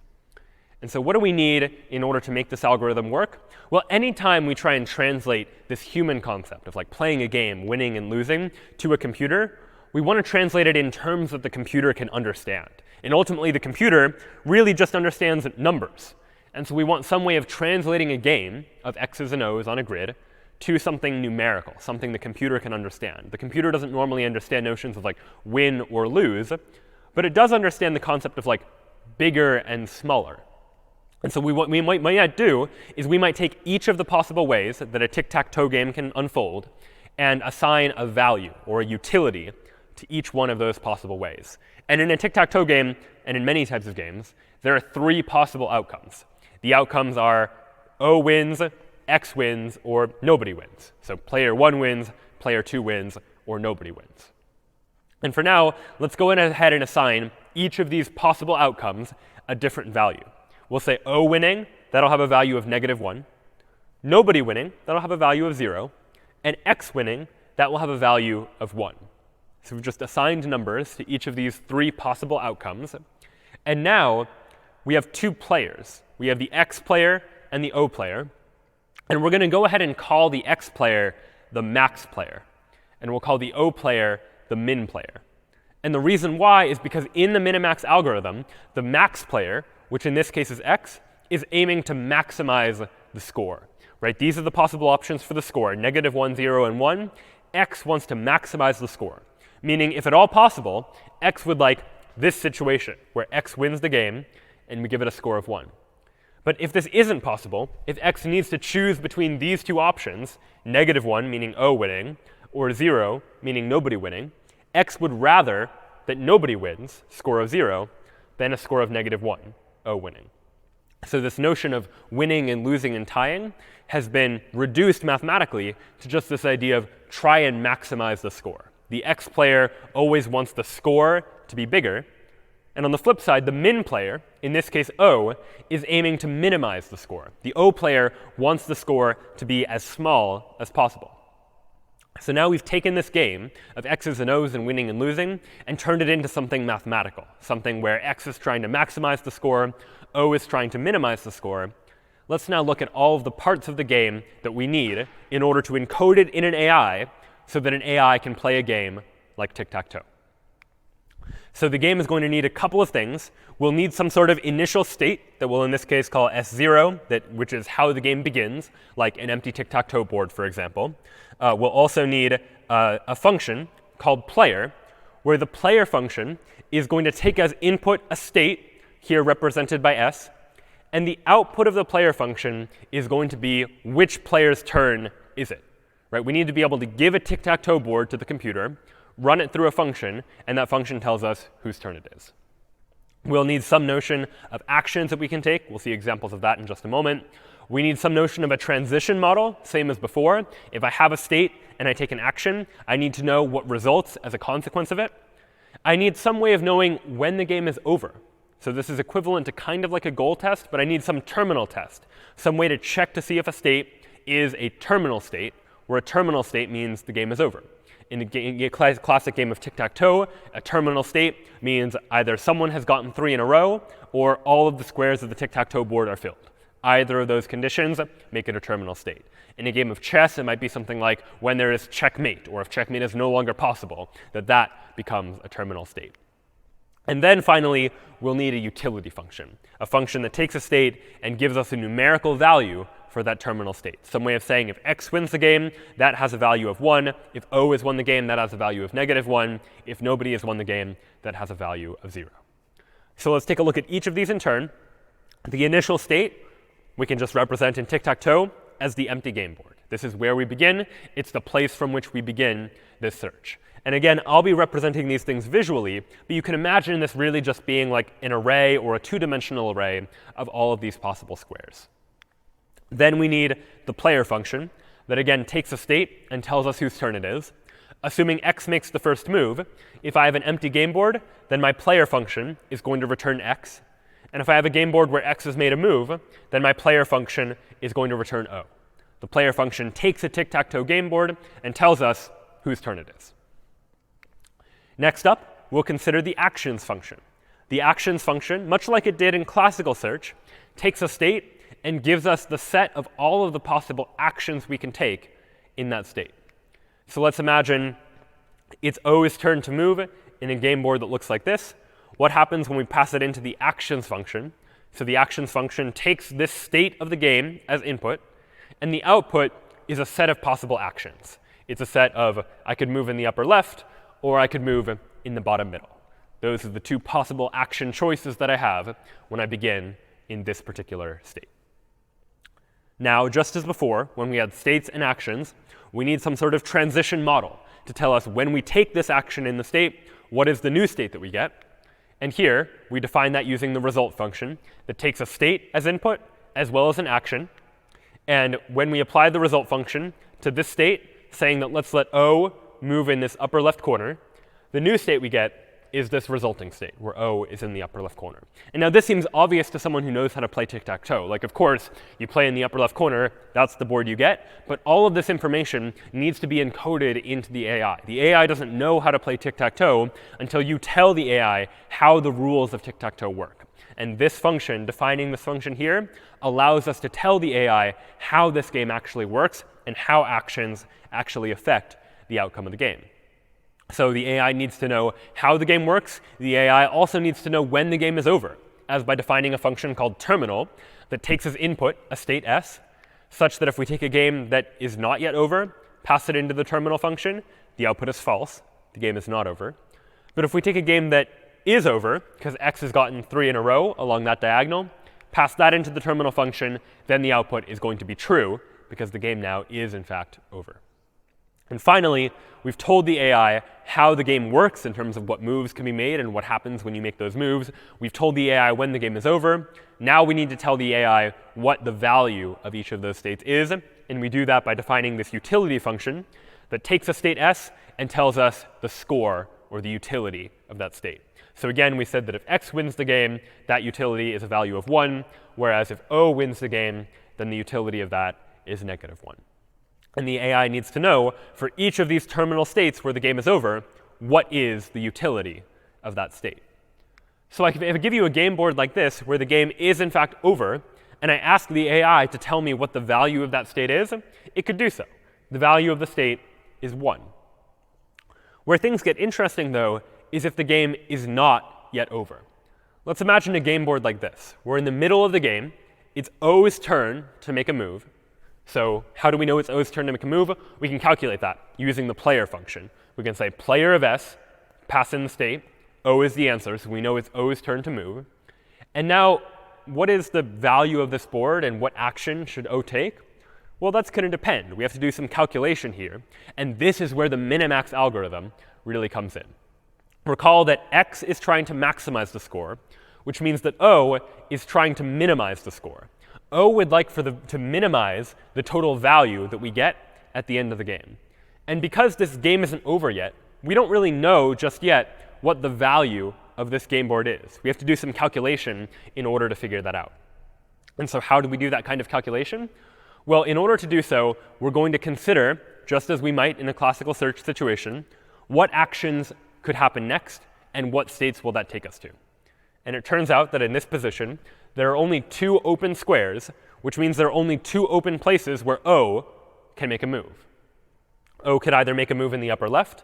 And so what do we need in order to make this algorithm work? Well, anytime we try and translate this human concept of like playing a game, winning and losing, to a computer, we want to translate it in terms that the computer can understand. And ultimately, the computer really just understands numbers. And so we want some way of translating a game of x's and o's on a grid to something numerical, something the computer can understand. The computer doesn't normally understand notions of like win or lose, but it does understand the concept of like bigger and smaller. And so what we might do is we might take each of the possible ways that a tic-tac-toe game can unfold and assign a value or a utility to each one of those possible ways. And in a tic-tac-toe game, and in many types of games, there are three possible outcomes. The outcomes are O wins, X wins, or nobody wins. So player 1 wins, player 2 wins, or nobody wins. And for now, let's go ahead and assign each of these possible outcomes a different value. We'll say O winning, that'll have a value of -1. Nobody winning, that'll have a value of 0. And X winning, that will have a value of 1. So we've just assigned numbers to each of these three possible outcomes. And now we have two players. We have the X player and the O player. And we're going to go ahead and call the X player the max player. And we'll call the O player the min player. And the reason why is because in the minimax algorithm, the max player, which in this case is X, is aiming to maximize the score. Right? These are the possible options for the score, -1, 0, and 1. X wants to maximize the score, meaning if at all possible, X would like this situation where X wins the game and we give it a score of 1. But if this isn't possible, if X needs to choose between these two options, -1, meaning O winning, or 0, meaning nobody winning, X would rather that nobody wins, score of 0, than a score of -1, O winning. So this notion of winning and losing and tying has been reduced mathematically to just this idea of try and maximize the score. The X player always wants the score to be bigger. And on the flip side, the min player, in this case O, is aiming to minimize the score. The O player wants the score to be as small as possible. So now we've taken this game of X's and O's and winning and losing and turned it into something mathematical, something where X is trying to maximize the score, O is trying to minimize the score. Let's now look at all of the parts of the game that we need in order to encode it in an AI so that an AI can play a game like tic-tac-toe. So the game is going to need a couple of things. We'll need some sort of initial state that we'll in this case call S0, which is how the game begins, like an empty tic-tac-toe board, for example. We'll also need a function called player, where the player function is going to take as input a state, here represented by S, and the output of the player function is going to be which player's turn is it. Right? We need to be able to give a tic-tac-toe board to the computer, run it through a function, and that function tells us whose turn it is. We'll need some notion of actions that we can take. We'll see examples of that in just a moment. We need some notion of a transition model, same as before. If I have a state and I take an action, I need to know what results as a consequence of it. I need some way of knowing when the game is over. So this is equivalent to kind of like a goal test, but I need some terminal test, some way to check to see if a state is a terminal state, where a terminal state means the game is over. In the classic game of tic-tac-toe, a terminal state means either someone has gotten 3 in a row or all of the squares of the tic-tac-toe board are filled. Either of those conditions make it a terminal state. In a game of chess, it might be something like when there is checkmate, or if checkmate is no longer possible, that becomes a terminal state. And then finally, we'll need a utility function, a function that takes a state and gives us a numerical value for that terminal state. Some way of saying if X wins the game, that has a value of 1. If O has won the game, that has a value of -1. If nobody has won the game, that has a value of 0. So let's take a look at each of these in turn. The initial state, we can just represent in tic-tac-toe as the empty game board. This is where we begin. It's the place from which we begin this search. And again, I'll be representing these things visually, but you can imagine this really just being like an array or a two-dimensional array of all of these possible squares. Then we need the player function that, again, takes a state and tells us whose turn it is. Assuming x makes the first move, if I have an empty game board, then my player function is going to return x. And if I have a game board where x has made a move, then my player function is going to return O. The player function takes a tic-tac-toe game board and tells us whose turn it is. Next up, we'll consider the actions function. The actions function, much like it did in classical search, takes a state and gives us the set of all of the possible actions we can take in that state. So let's imagine it's O's turn to move in a game board that looks like this. What happens when we pass it into the actions function? So the actions function takes this state of the game as input, and the output is a set of possible actions. It's a set of, I could move in the upper left, or I could move in the bottom middle. Those are the two possible action choices that I have when I begin in this particular state. Now, just as before, when we had states and actions, we need some sort of transition model to tell us when we take this action in the state, what is the new state that we get? And here, we define that using the result function that takes a state as input as well as an action. And when we apply the result function to this state, saying that let's let O move in this upper left corner, the new state we get is this resulting state, where O is in the upper left corner. And now this seems obvious to someone who knows how to play tic-tac-toe. Like, of course, you play in the upper left corner, that's the board you get. But all of this information needs to be encoded into the AI. The AI doesn't know how to play tic-tac-toe until you tell the AI how the rules of tic-tac-toe work. And this function, defining this function here, allows us to tell the AI how this game actually works and how actions actually affect the outcome of the game. So the AI needs to know how the game works. The AI also needs to know when the game is over, as by defining a function called terminal that takes as input a state s, such that if we take a game that is not yet over, pass it into the terminal function, the output is false. The game is not over. But if we take a game that is over, because x has gotten 3 in a row along that diagonal, pass that into the terminal function, then the output is going to be true, because the game now is, in fact, over. And finally, we've told the AI how the game works in terms of what moves can be made and what happens when you make those moves. We've told the AI when the game is over. Now we need to tell the AI what the value of each of those states is. And we do that by defining this utility function that takes a state s and tells us the score, or the utility, of that state. So again, we said that if x wins the game, that utility is a value of 1, whereas if O wins the game, then the utility of that is -1. And the AI needs to know, for each of these terminal states where the game is over, what is the utility of that state. So if I give you a game board like this, where the game is in fact over, and I ask the AI to tell me what the value of that state is, it could do so. The value of the state is 1. Where things get interesting, though, is if the game is not yet over. Let's imagine a game board like this. We're in the middle of the game. It's O's turn to make a move. So how do we know it's O's turn to make a move? We can calculate that using the player function. We can say player of s, pass in the state. O is the answer, so we know it's O's turn to move. And now, what is the value of this board, and what action should O take? Well, that's going to depend. We have to do some calculation here. And this is where the minimax algorithm really comes in. Recall that x is trying to maximize the score, which means that O is trying to minimize the score. O would like to minimize the total value that we get at the end of the game. And because this game isn't over yet, we don't really know just yet what the value of this game board is. We have to do some calculation in order to figure that out. And so how do we do that kind of calculation? Well, in order to do so, we're going to consider, just as we might in a classical search situation, what actions could happen next, and what states will that take us to. And it turns out that in this position, there are only 2 open squares, which means there are only 2 open places where O can make a move. O could either make a move in the upper left,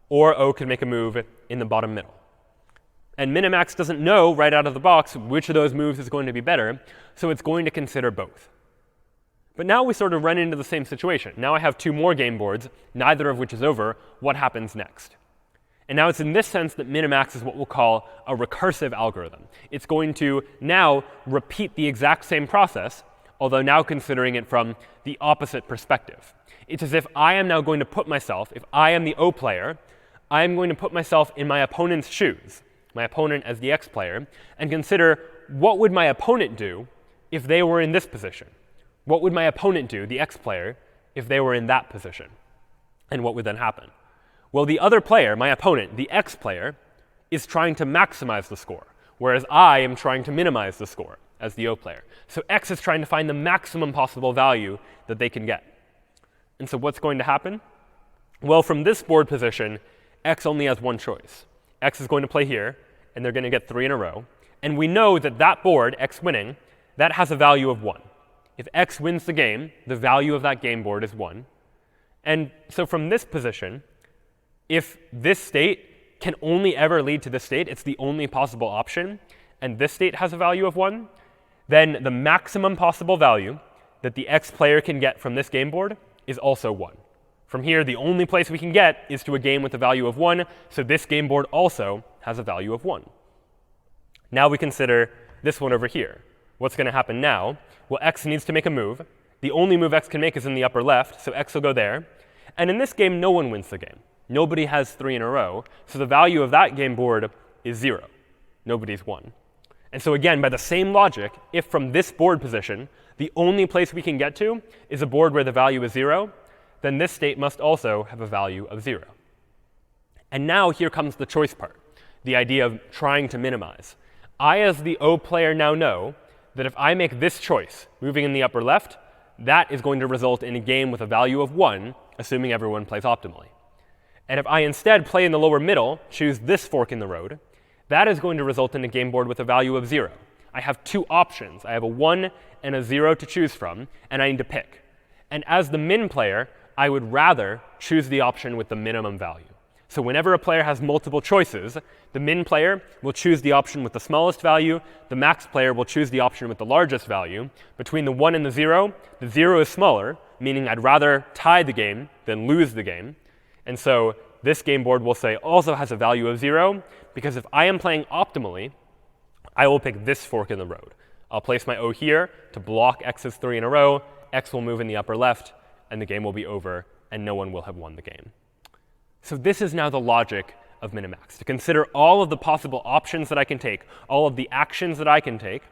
or O could make a move in the bottom middle. And Minimax doesn't know right out of the box which of those moves is going to be better, so it's going to consider both. But now we sort of run into the same situation. Now I have 2 more game boards, neither of which is over. What happens next? And now it's in this sense that Minimax is what we'll call a recursive algorithm. It's going to now repeat the exact same process, although now considering it from the opposite perspective. It's as if I am now going to put myself, if I am the O player, I am going to put myself in my opponent's shoes, my opponent as the X player, and consider what would my opponent do if they were in this position? What would my opponent do, the X player, if they were in that position? And what would then happen? Well, the other player, my opponent, the x player, is trying to maximize the score, whereas I am trying to minimize the score as the O player. So x is trying to find the maximum possible value that they can get. And so what's going to happen? Well, from this board position, x only has one choice. X is going to play here, and they're going to get 3 in a row. And we know that that board, x winning, that has a value of 1. If x wins the game, the value of that game board is 1. And so from this position, if this state can only ever lead to this state, it's the only possible option, and this state has a value of 1, then the maximum possible value that the x player can get from this game board is also 1. From here, the only place we can get is to a game with a value of 1, so this game board also has a value of 1. Now we consider this one over here. What's going to happen now? Well, x needs to make a move. The only move x can make is in the upper left, so x will go there. And in this game, no one wins the game. Nobody has 3 in a row, so the value of that game board is 0. Nobody's won. And so again, by the same logic, if from this board position, the only place we can get to is a board where the value is 0, then this state must also have a value of 0. And now here comes the choice part, the idea of trying to minimize. I, as the O player, now know that if I make this choice, moving in the upper left, that is going to result in a game with a value of 1, assuming everyone plays optimally. And if I instead play in the lower middle, choose this fork in the road, that is going to result in a game board with a value of 0. I have 2 options. I have a 1 and a 0 to choose from, and I need to pick. And as the min player, I would rather choose the option with the minimum value. So whenever a player has multiple choices, the min player will choose the option with the smallest value. The max player will choose the option with the largest value. Between the 1 and the 0 is smaller, meaning I'd rather tie the game than lose the game. And so this game board, we'll say, also has a value of 0, because if I am playing optimally, I will pick this fork in the road. I'll place my O here to block x's 3 in a row. X will move in the upper left, and the game will be over, and no one will have won the game. So this is now the logic of minimax, to consider all of the possible options that I can take, all of the actions that I can take,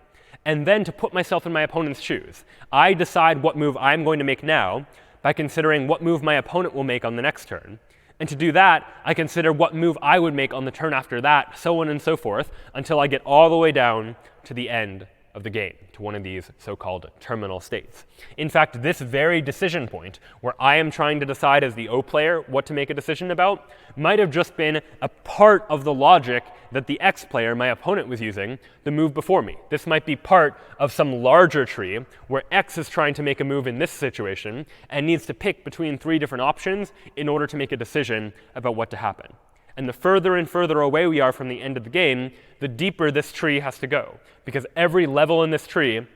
and then to put myself in my opponent's shoes. I decide what move I'm going to make now by considering what move my opponent will make on the next turn. And to do that, I consider what move I would make on the turn after that, so on and so forth, until I get all the way down to the end of the game, to one of these so-called terminal states. In fact, this very decision point, where I am trying to decide as the O player what to make a decision about, might have just been a part of the logic that the X player, my opponent, was using the move before me. This might be part of some larger tree where X is trying to make a move in this situation and needs to pick between 3 different options in order to make a decision about what to happen. And the further and further away we are from the end of the game, the deeper this tree has to go, because every level in this tree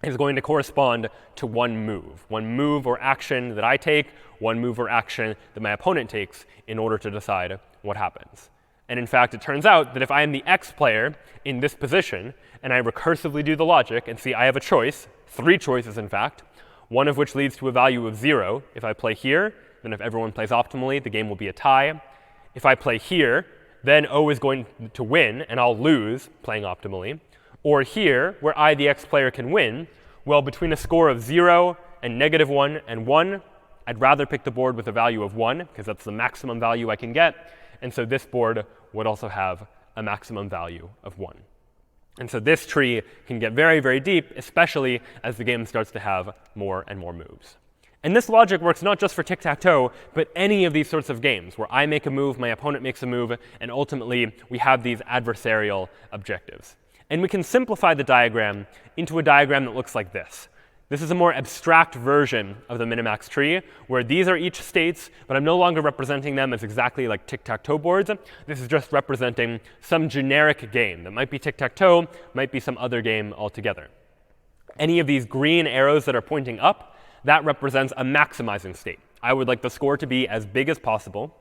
is going to correspond to one move or action that I take, one move or action that my opponent takes in order to decide what happens. And in fact, it turns out that if I am the X player in this position, and I recursively do the logic and see I have a choice, 3 choices in fact, one of which leads to a value of 0. If I play here, then if everyone plays optimally, the game will be a tie. If I play here, then O is going to win, and I'll lose playing optimally. Or here, where I, the X player, can win, well, between a score of 0 and -1 and 1, I'd rather pick the board with a value of 1, because that's the maximum value I can get. And so this board would also have a maximum value of 1. And so this tree can get very, very deep, especially as the game starts to have more and more moves. And this logic works not just for tic-tac-toe, but any of these sorts of games where I make a move, my opponent makes a move, and ultimately we have these adversarial objectives. And we can simplify the diagram into a diagram that looks like this. This is a more abstract version of the minimax tree, where these are each states, but I'm no longer representing them as exactly like tic-tac-toe boards. This is just representing some generic game that might be tic-tac-toe, might be some other game altogether. Any of these green arrows that are pointing up, that represents a maximizing state. I would like the score to be as big as possible.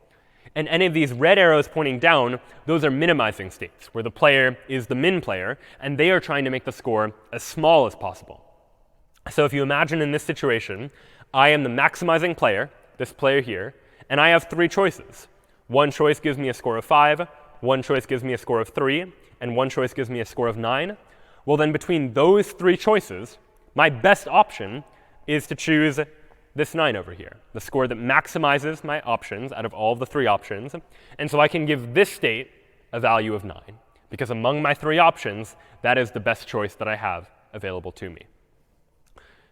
And any of these red arrows pointing down, those are minimizing states, where the player is the min player, and they are trying to make the score as small as possible. So if you imagine in this situation, I am the maximizing player, this player here, and I have 3 choices. One choice gives me a score of 5, one choice gives me a score of 3, and one choice gives me a score of 9. Well, then between those 3 choices, my best option is to choose this 9 over here, the score that maximizes my options out of all of the 3 options. And so I can give this state a value of 9, because among my 3 options, that is the best choice that I have available to me.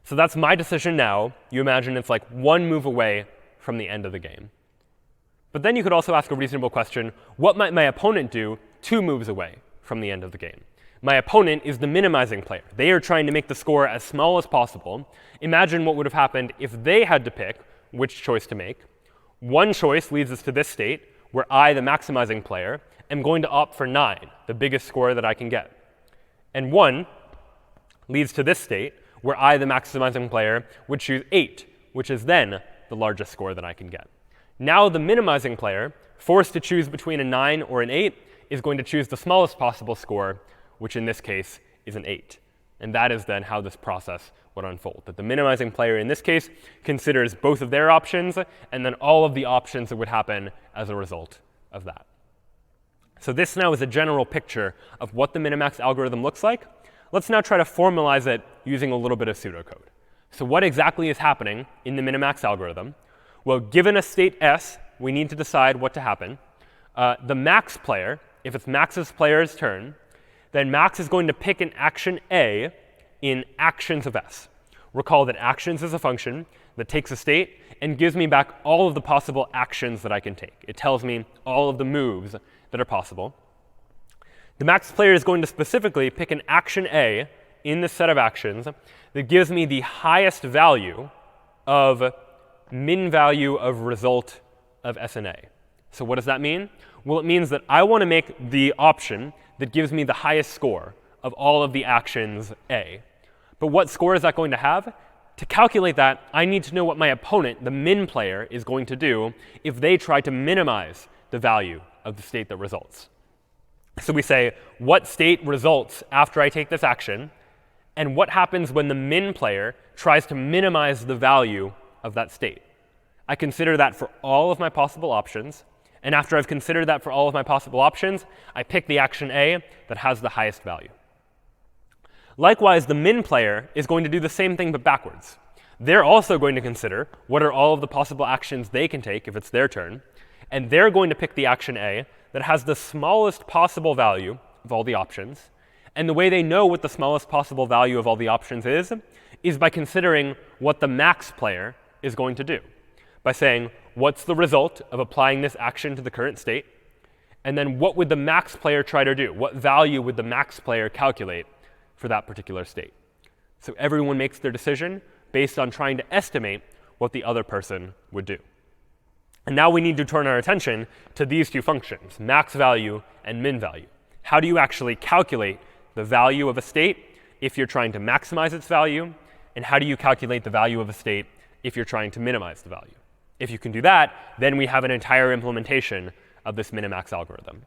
So that's my decision now. You imagine it's like 1 move away from the end of the game. But then you could also ask a reasonable question, what might my opponent do 2 moves away from the end of the game? My opponent is the minimizing player. They are trying to make the score as small as possible. Imagine what would have happened if they had to pick which choice to make. One choice leads us to this state, where I, the maximizing player, am going to opt for 9, the biggest score that I can get. And 1 leads to this state, where I, the maximizing player, would choose 8, which is then the largest score that I can get. Now the minimizing player, forced to choose between a 9 or an 8, is going to choose the smallest possible score, which in this case is an 8. And that is then how this process would unfold. That the minimizing player in this case considers both of their options, and then all of the options that would happen as a result of that. So this now is a general picture of what the minimax algorithm looks like. Let's now try to formalize it using a little bit of pseudocode. So what exactly is happening in the minimax algorithm? Well, given a state S, we need to decide what to happen. The max player, if it's Max's player's turn, then Max is going to pick an action A in actions of S. Recall that actions is a function that takes a state and gives me back all of the possible actions that I can take. It tells me all of the moves that are possible. The Max player is going to specifically pick an action A in this set of actions that gives me the highest value of min value of result of S and A. So what does that mean? Well, it means that I want to make the option that gives me the highest score of all of the actions A. But what score is that going to have? To calculate that, I need to know what my opponent, the min player, is going to do if they try to minimize the value of the state that results. So we say, what state results after I take this action? And what happens when the min player tries to minimize the value of that state? I consider that for all of my possible options. And after I've considered that for all of my possible options, I pick the action A that has the highest value. Likewise, the min player is going to do the same thing but backwards. They're also going to consider what are all of the possible actions they can take if it's their turn. And they're going to pick the action A that has the smallest possible value of all the options. And the way they know what the smallest possible value of all the options is by considering what the max player is going to do. By saying, what's the result of applying this action to the current state? And then what would the max player try to do? What value would the max player calculate for that particular state? So everyone makes their decision based on trying to estimate what the other person would do. And now we need to turn our attention to these 2 functions, max value and min value. How do you actually calculate the value of a state if you're trying to maximize its value? And how do you calculate the value of a state if you're trying to minimize the value? If you can do that, then we have an entire implementation of this minimax algorithm.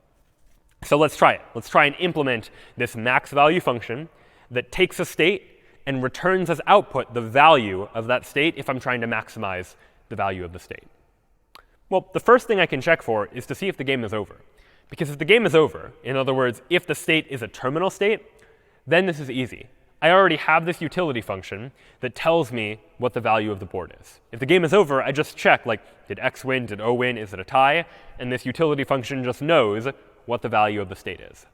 So let's try it. Let's try and implement this max value function that takes a state and returns as output the value of that state if I'm trying to maximize the value of the state. Well, the first thing I can check for is to see if the game is over. Because if the game is over, in other words, if the state is a terminal state, then this is easy. I already have this utility function that tells me what the value of the board is. If the game is over, I just check, like, did X win, did O win, is it a tie? And this utility function just knows what the value of the state is.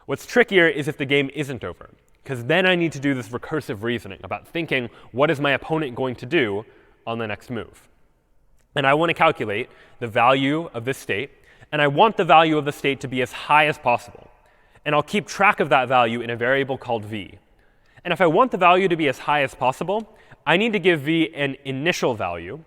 What's trickier is if the game isn't over, because then I need to do this recursive reasoning about thinking, what is my opponent going to do on the next move? And I want to calculate the value of this state, and I want the value of the state to be as high as possible. And I'll keep track of that value in a variable called v. And if I want the value to be as high as possible, I need to give v an initial value.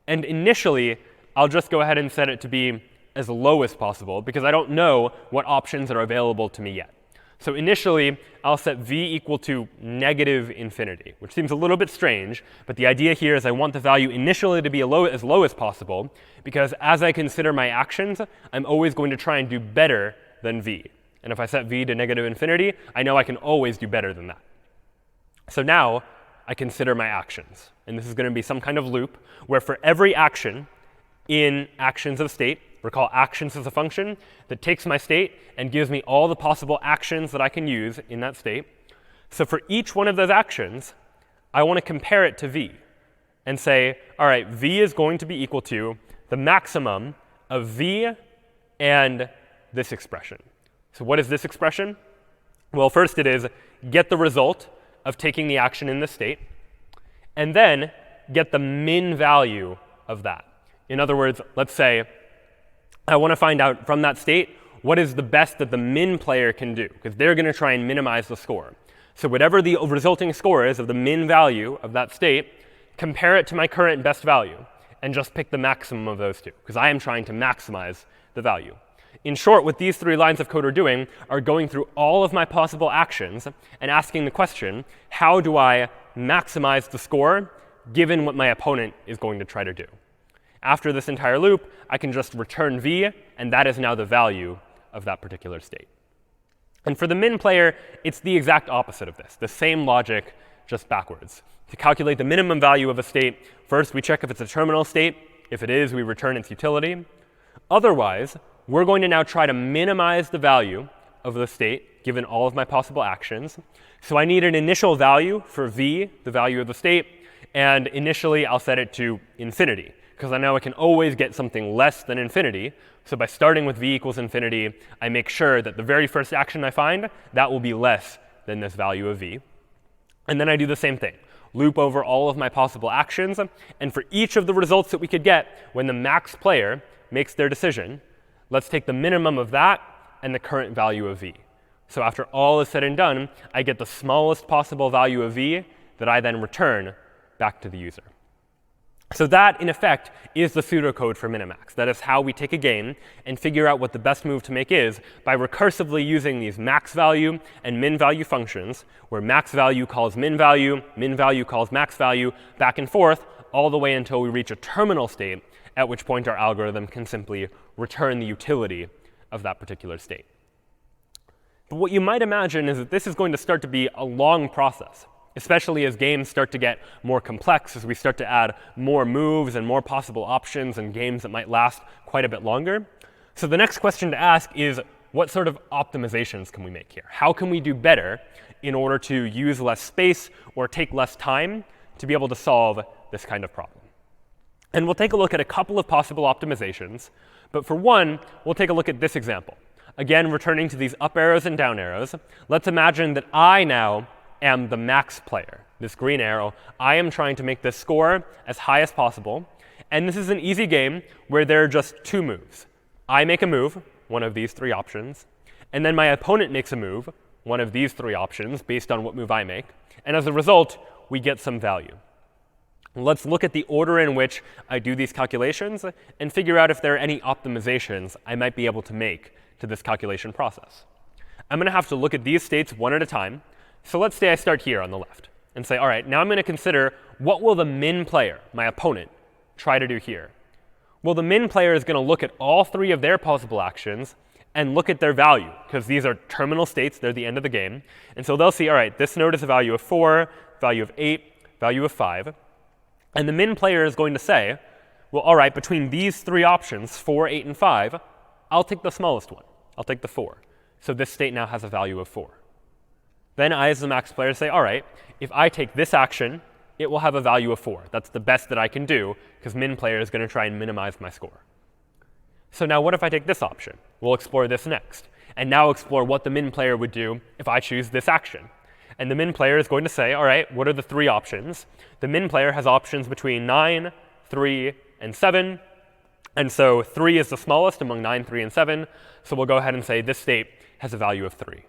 And initially, I'll just go ahead and set it to be as low as possible, because I don't know what options are available to me yet. So initially, I'll set v equal to -infinity, which seems a little bit strange. But the idea here is I want the value initially to be as low as possible, because as I consider my actions, I'm always going to try and do better than v. And if I set v to -infinity, I know I can always do better than that. So now I consider my actions. And this is going to be some kind of loop where for every action in actions of state, recall actions as a function that takes my state and gives me all the possible actions that I can use in that state. So for each one of those actions, I want to compare it to v. and say, all right, v is going to be equal to the maximum of v and this expression. So what is this expression? Well, first it is get the result of taking the action in this state, and then get the min value of that. In other words, let's say I want to find out from that state what is the best that the min player can do, because they're going to try and minimize the score. So whatever the resulting score is of the min value of that state, compare it to my current best value, and just pick the maximum of those two, because I am trying to maximize the value. In short, what these 3 lines of code are doing are going through all of my possible actions and asking the question, how do I maximize the score given what my opponent is going to try to do? After this entire loop, I can just return v, and that is now the value of that particular state. And for the min player, it's the exact opposite of this, the same logic, just backwards. To calculate the minimum value of a state, first we check if it's a terminal state. If it is, we return its utility. Otherwise, we're going to now try to minimize the value of the state given all of my possible actions. So I need an initial value for v, the value of the state. And initially, I'll set it to infinity, because I know I can always get something less than infinity. So by starting with v equals infinity, I make sure that the very first action I find, that will be less than this value of v. And then I do the same thing. Loop over all of my possible actions. And for each of the results that we could get when the max player makes their decision, let's take the minimum of that and the current value of v. So after all is said and done, I get the smallest possible value of v that I then return back to the user. So that, in effect, is the pseudocode for minimax. That is how we take a game and figure out what the best move to make is by recursively using these max value and min value functions, where max value calls min value calls max value, back and forth, all the way until we reach a terminal state, at which point our algorithm can simply return the utility of that particular state. But what you might imagine is that this is going to start to be a long process, especially as games start to get more complex, as we start to add more moves and more possible options and games that might last quite a bit longer. So the next question to ask is, what sort of optimizations can we make here? How can we do better in order to use less space or take less time to be able to solve this kind of problem? And we'll take a look at a couple of possible optimizations. But for one, we'll take a look at this example. Again, returning to these up arrows and down arrows, let's imagine that I now am the max player, this green arrow. I am trying to make this score as high as possible. And this is an easy game where there are just 2 moves. I make a move, one of these 3 options. And then my opponent makes a move, one of these 3 options, based on what move I make. And as a result, we get some value. Let's look at the order in which I do these calculations and figure out if there are any optimizations I might be able to make to this calculation process. I'm going to have to look at these states one at a time. So let's say I start here on the left and say, all right, now I'm going to consider what will the min player, my opponent, try to do here. Well, the min player is going to look at all 3 of their possible actions and look at their value, because these are terminal states. They're the end of the game. And so they'll see, all right, this node is a value of 4, value of 8, value of 5. And the min player is going to say, well, all right, between these 3 options, 4, 8, and 5, I'll take the smallest one. I'll take the 4. So this state now has a value of 4. Then I, as the max player, say, all right, if I take this action, it will have a value of 4. That's the best that I can do, because min player is going to try and minimize my score. So now what if I take this option? We'll explore this next. And now explore what the min player would do if I choose this action. And the min player is going to say, all right, what are the 3 options? The min player has options between 9, 3, and 7. And so 3 is the smallest among 9, 3, and 7. So we'll go ahead and say this state has a value of 3.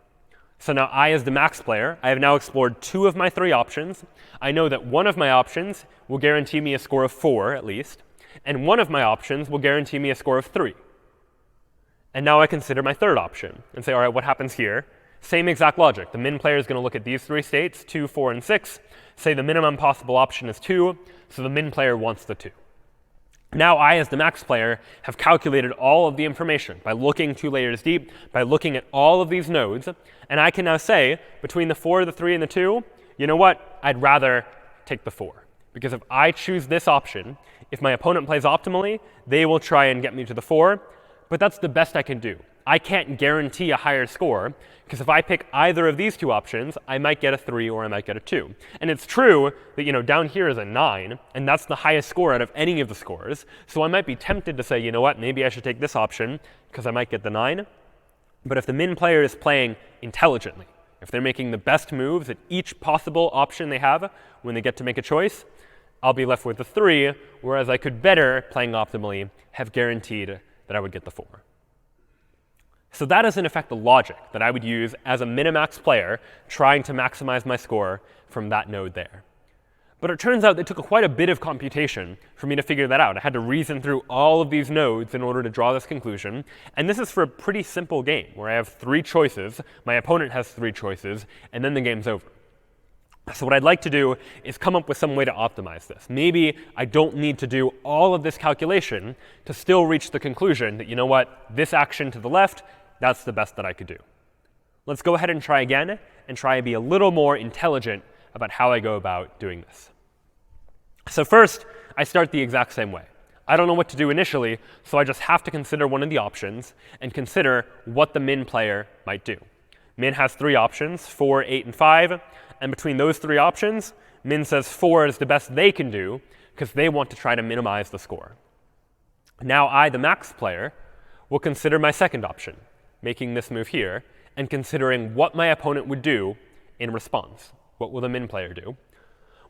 So now I, as the max player, I have now explored 2 of my 3 options. I know that one of my options will guarantee me a score of 4, at least. And one of my options will guarantee me a score of 3. And now I consider my third option and say, all right, what happens here? Same exact logic. The min player is going to look at these 3 states, 2, 4, and 6, say the minimum possible option is 2, so the min player wants the 2. Now I, as the max player, have calculated all of the information by looking 2 layers deep, by looking at all of these nodes. And I can now say, between the 4, the 3, and the 2, you know what? I'd rather take the 4. Because if I choose this option, if my opponent plays optimally, they will try and get me to the 4. But that's the best I can do. I can't guarantee a higher score, because if I pick either of these two options, I might get a 3 or I might get a 2. And it's true that down here is a 9, and that's the highest score out of any of the scores. So I might be tempted to say, you know what, maybe I should take this option, because I might get the 9. But if the min player is playing intelligently, if they're making the best moves at each possible option they have when they get to make a choice, I'll be left with the 3, whereas I could better, playing optimally, have guaranteed that I would get the 4. So that is, in effect, the logic that I would use as a minimax player trying to maximize my score from that node there. But it turns out it took quite a bit of computation for me to figure that out. I had to reason through all of these nodes in order to draw this conclusion. And this is for a pretty simple game where I have 3 choices, my opponent has 3 choices, and then the game's over. So what I'd like to do is come up with some way to optimize this. Maybe I don't need to do all of this calculation to still reach the conclusion that, you know what, this action to the left, that's the best that I could do. Let's go ahead and try again and try and be a little more intelligent about how I go about doing this. So first, I start the exact same way. I don't know what to do initially, so I just have to consider one of the options and consider what the min player might do. Min has 3 options, 4, 8, and 5. And between those 3 options, min says 4 is the best they can do because they want to try to minimize the score. Now I, the max player, will consider my second option, making this move here, and considering what my opponent would do in response. What will the min player do?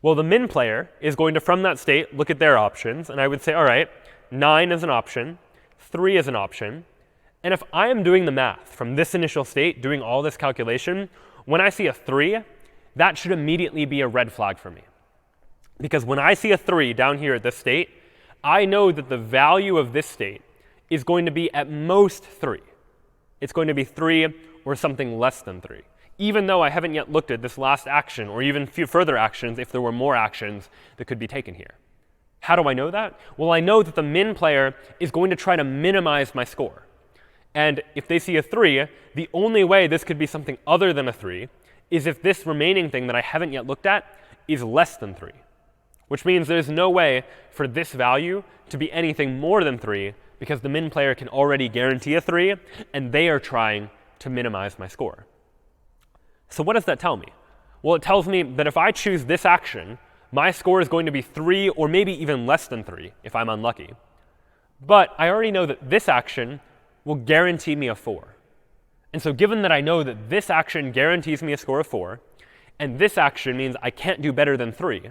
Well, the min player is going to, from that state, look at their options. And I would say, all right, 9 is an option, 3 is an option. And if I am doing the math from this initial state, doing all this calculation, when I see a 3, that should immediately be a red flag for me. Because when I see a 3 down here at this state, I know that the value of this state is going to be at most 3. It's going to be 3 or something less than 3. Even though I haven't yet looked at this last action, or even few further actions if there were more actions that could be taken here. How do I know that? Well, I know that the min player is going to try to minimize my score. And if they see a 3, the only way this could be something other than a 3 is if this remaining thing that I haven't yet looked at is less than 3. Which means there's no way for this value to be anything more than 3, because the min player can already guarantee a 3, and they are trying to minimize my score. So what does that tell me? Well, it tells me that if I choose this action, my score is going to be 3 or maybe even less than 3 if I'm unlucky. But I already know that this action will guarantee me a 4. And so given that I know that this action guarantees me a score of 4, and this action means I can't do better than 3,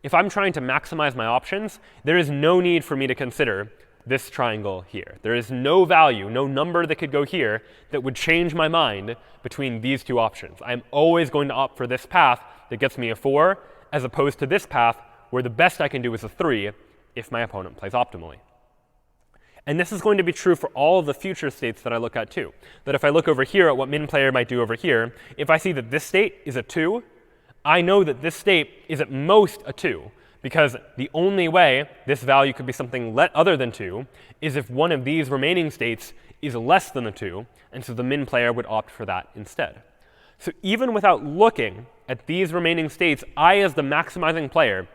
if I'm trying to maximize my options, there is no need for me to consider this triangle here. There is no value, no number that could go here that would change my mind between these 2 options. I'm always going to opt for this path that gets me a 4, as opposed to this path where the best I can do is a 3 if my opponent plays optimally. And this is going to be true for all of the future states that I look at too. That if I look over here at what min player might do over here, if I see that this state is a 2, I know that this state is at most a 2. Because the only way this value could be something other than 2 is if one of these remaining states is less than a 2, and so the min player would opt for that instead. So even without looking at these remaining states, I, as the maximizing player,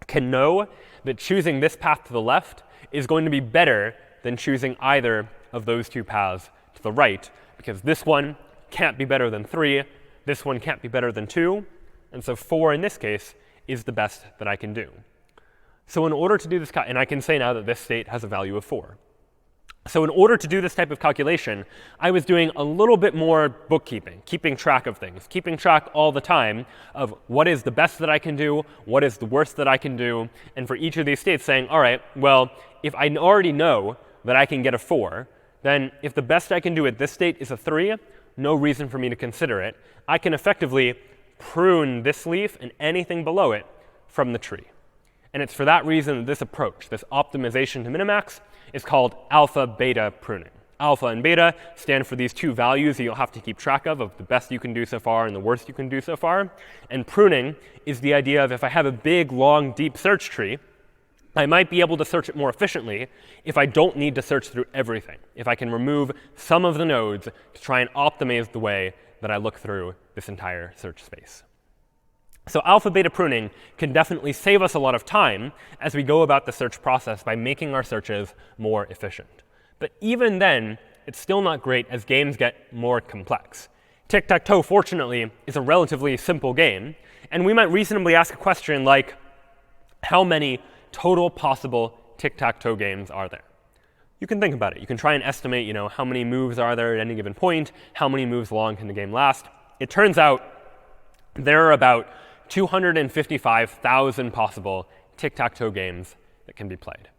can know that choosing this path to the left is going to be better than choosing either of those 2 paths to the right, because this one can't be better than 3, this one can't be better than 2, and so 4 in this case is the best that I can do. So in order to do this, and I can say now that this state has a value of 4. So in order to do this type of calculation, I was doing a little bit more bookkeeping, keeping track of things, keeping track all the time of what is the best that I can do, what is the worst that I can do, and for each of these states saying, all right, well, if I already know that I can get a 4, then if the best I can do at this state is a 3, no reason for me to consider it. I can effectively prune this leaf and anything below it from the tree. And it's for that reason that this approach, this optimization to minimax, is called alpha-beta pruning. Alpha and beta stand for these 2 values that you'll have to keep track of the best you can do so far and the worst you can do so far. And pruning is the idea of if I have a big, long, deep search tree, I might be able to search it more efficiently if I don't need to search through everything, if I can remove some of the nodes to try and optimize the way that I look through this entire search space. So alpha-beta pruning can definitely save us a lot of time as we go about the search process by making our searches more efficient. But even then, it's still not great as games get more complex. Tic-tac-toe, fortunately, is a relatively simple game, and we might reasonably ask a question like, how many total possible tic-tac-toe games are there? You can think about it. You can try and estimate, how many moves are there at any given point, how many moves long can the game last. It turns out there are about 255,000 possible tic-tac-toe games that can be played.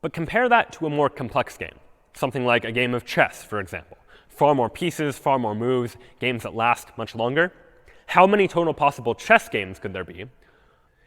But compare that to a more complex game, something like a game of chess, for example. Far more pieces, far more moves, games that last much longer. How many total possible chess games could there be?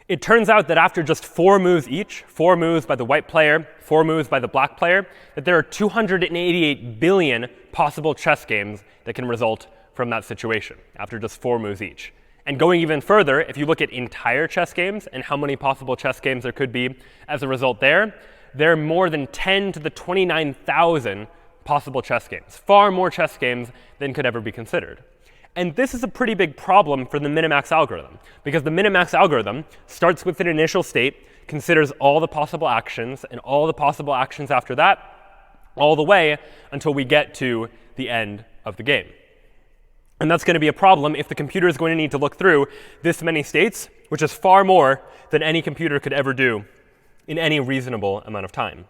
It turns out that after just 4 moves each, 4 moves by the white player, 4 moves by the black player, that there are 288 billion possible chess games that can result from that situation after just 4 moves each. And going even further, if you look at entire chess games and how many possible chess games there could be as a result there are more than 10 to the 29,000 possible chess games, far more chess games than could ever be considered. And this is a pretty big problem for the minimax algorithm, because the minimax algorithm starts with an initial state, considers all the possible actions and all the possible actions after that, all the way until we get to the end of the game. And that's going to be a problem if the computer is going to need to look through this many states, which is far more than any computer could ever do in any reasonable amount of time.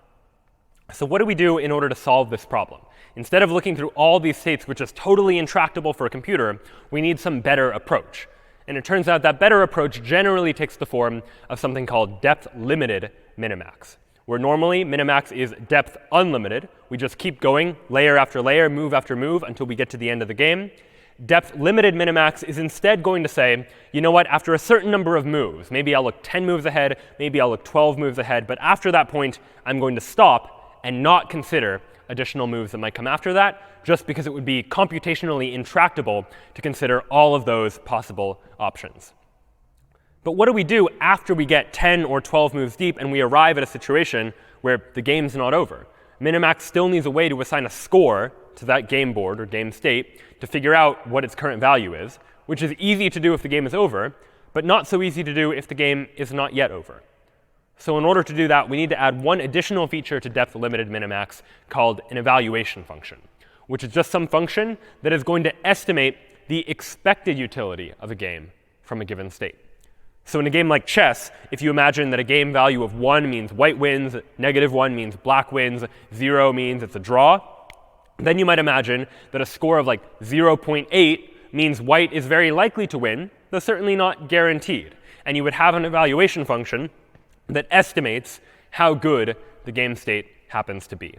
So what do we do in order to solve this problem? Instead of looking through all these states, which is totally intractable for a computer, we need some better approach. And it turns out that better approach generally takes the form of something called depth-limited minimax, where normally minimax is depth unlimited. We just keep going layer after layer, move after move, until we get to the end of the game. Depth-limited minimax is instead going to say, you know what, after a certain number of moves, maybe I'll look 10 moves ahead, maybe I'll look 12 moves ahead, but after that point, I'm going to stop and not consider additional moves that might come after that, just because it would be computationally intractable to consider all of those possible options. But what do we do after we get 10 or 12 moves deep and we arrive at a situation where the game's not over? Minimax still needs a way to assign a score to that game board or game state to figure out what its current value is, which is easy to do if the game is over, but not so easy to do if the game is not yet over. So in order to do that, we need to add one additional feature to depth-limited minimax called an evaluation function, which is just some function that is going to estimate the expected utility of a game from a given state. So in a game like chess, if you imagine that a game value of 1 means white wins, -1 means black wins, 0 means it's a draw, then you might imagine that a score of like 0.8 means white is very likely to win, though certainly not guaranteed. And you would have an evaluation function that estimates how good the game state happens to be.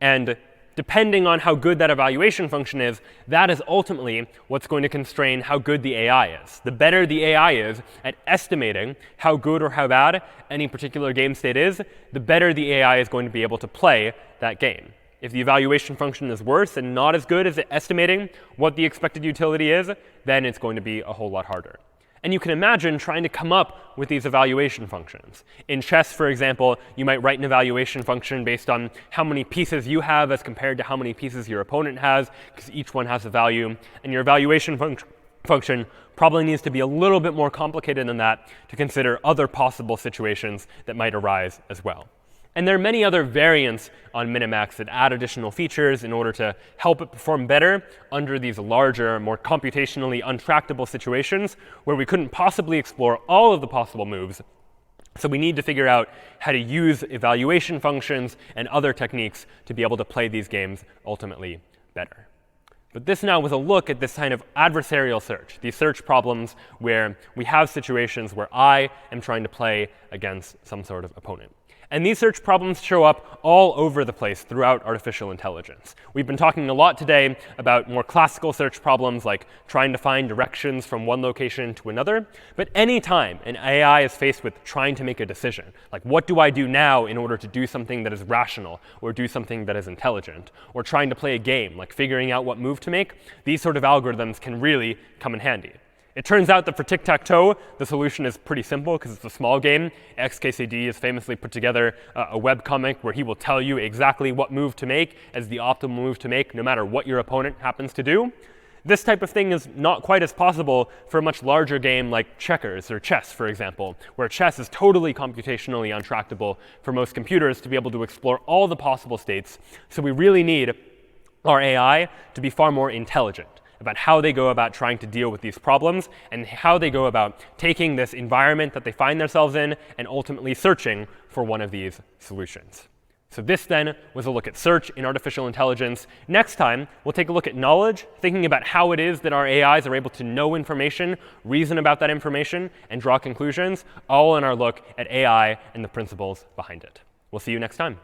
And depending on how good that evaluation function is, that is ultimately what's going to constrain how good the AI is. The better the AI is at estimating how good or how bad any particular game state is, the better the AI is going to be able to play that game. If the evaluation function is worse and not as good as at estimating what the expected utility is, then it's going to be a whole lot harder. And you can imagine trying to come up with these evaluation functions. In chess, for example, you might write an evaluation function based on how many pieces you have as compared to how many pieces your opponent has, because each one has a value. And your evaluation function probably needs to be a little bit more complicated than that to consider other possible situations that might arise as well. And there are many other variants on Minimax that add additional features in order to help it perform better under these larger, more computationally untractable situations where we couldn't possibly explore all of the possible moves. So we need to figure out how to use evaluation functions and other techniques to be able to play these games ultimately better. But this now was a look at this kind of adversarial search, these search problems where we have situations where I am trying to play against some sort of opponent. And these search problems show up all over the place throughout artificial intelligence. We've been talking a lot today about more classical search problems like trying to find directions from one location to another. But any time an AI is faced with trying to make a decision, like what do I do now in order to do something that is rational or do something that is intelligent, or trying to play a game, like figuring out what move to make, these sort of algorithms can really come in handy. It turns out that for tic-tac-toe, the solution is pretty simple because it's a small game. XKCD has famously put together a webcomic where he will tell you exactly what move to make as the optimal move to make, no matter what your opponent happens to do. This type of thing is not quite as possible for a much larger game like checkers or chess, for example, where chess is totally computationally untractable for most computers to be able to explore all the possible states. So we really need our AI to be far more intelligent about how they go about trying to deal with these problems and how they go about taking this environment that they find themselves in and ultimately searching for one of these solutions. So this then was a look at search in artificial intelligence. Next time, we'll take a look at knowledge, thinking about how it is that our AIs are able to know information, reason about that information, and draw conclusions, all in our look at AI and the principles behind it. We'll see you next time.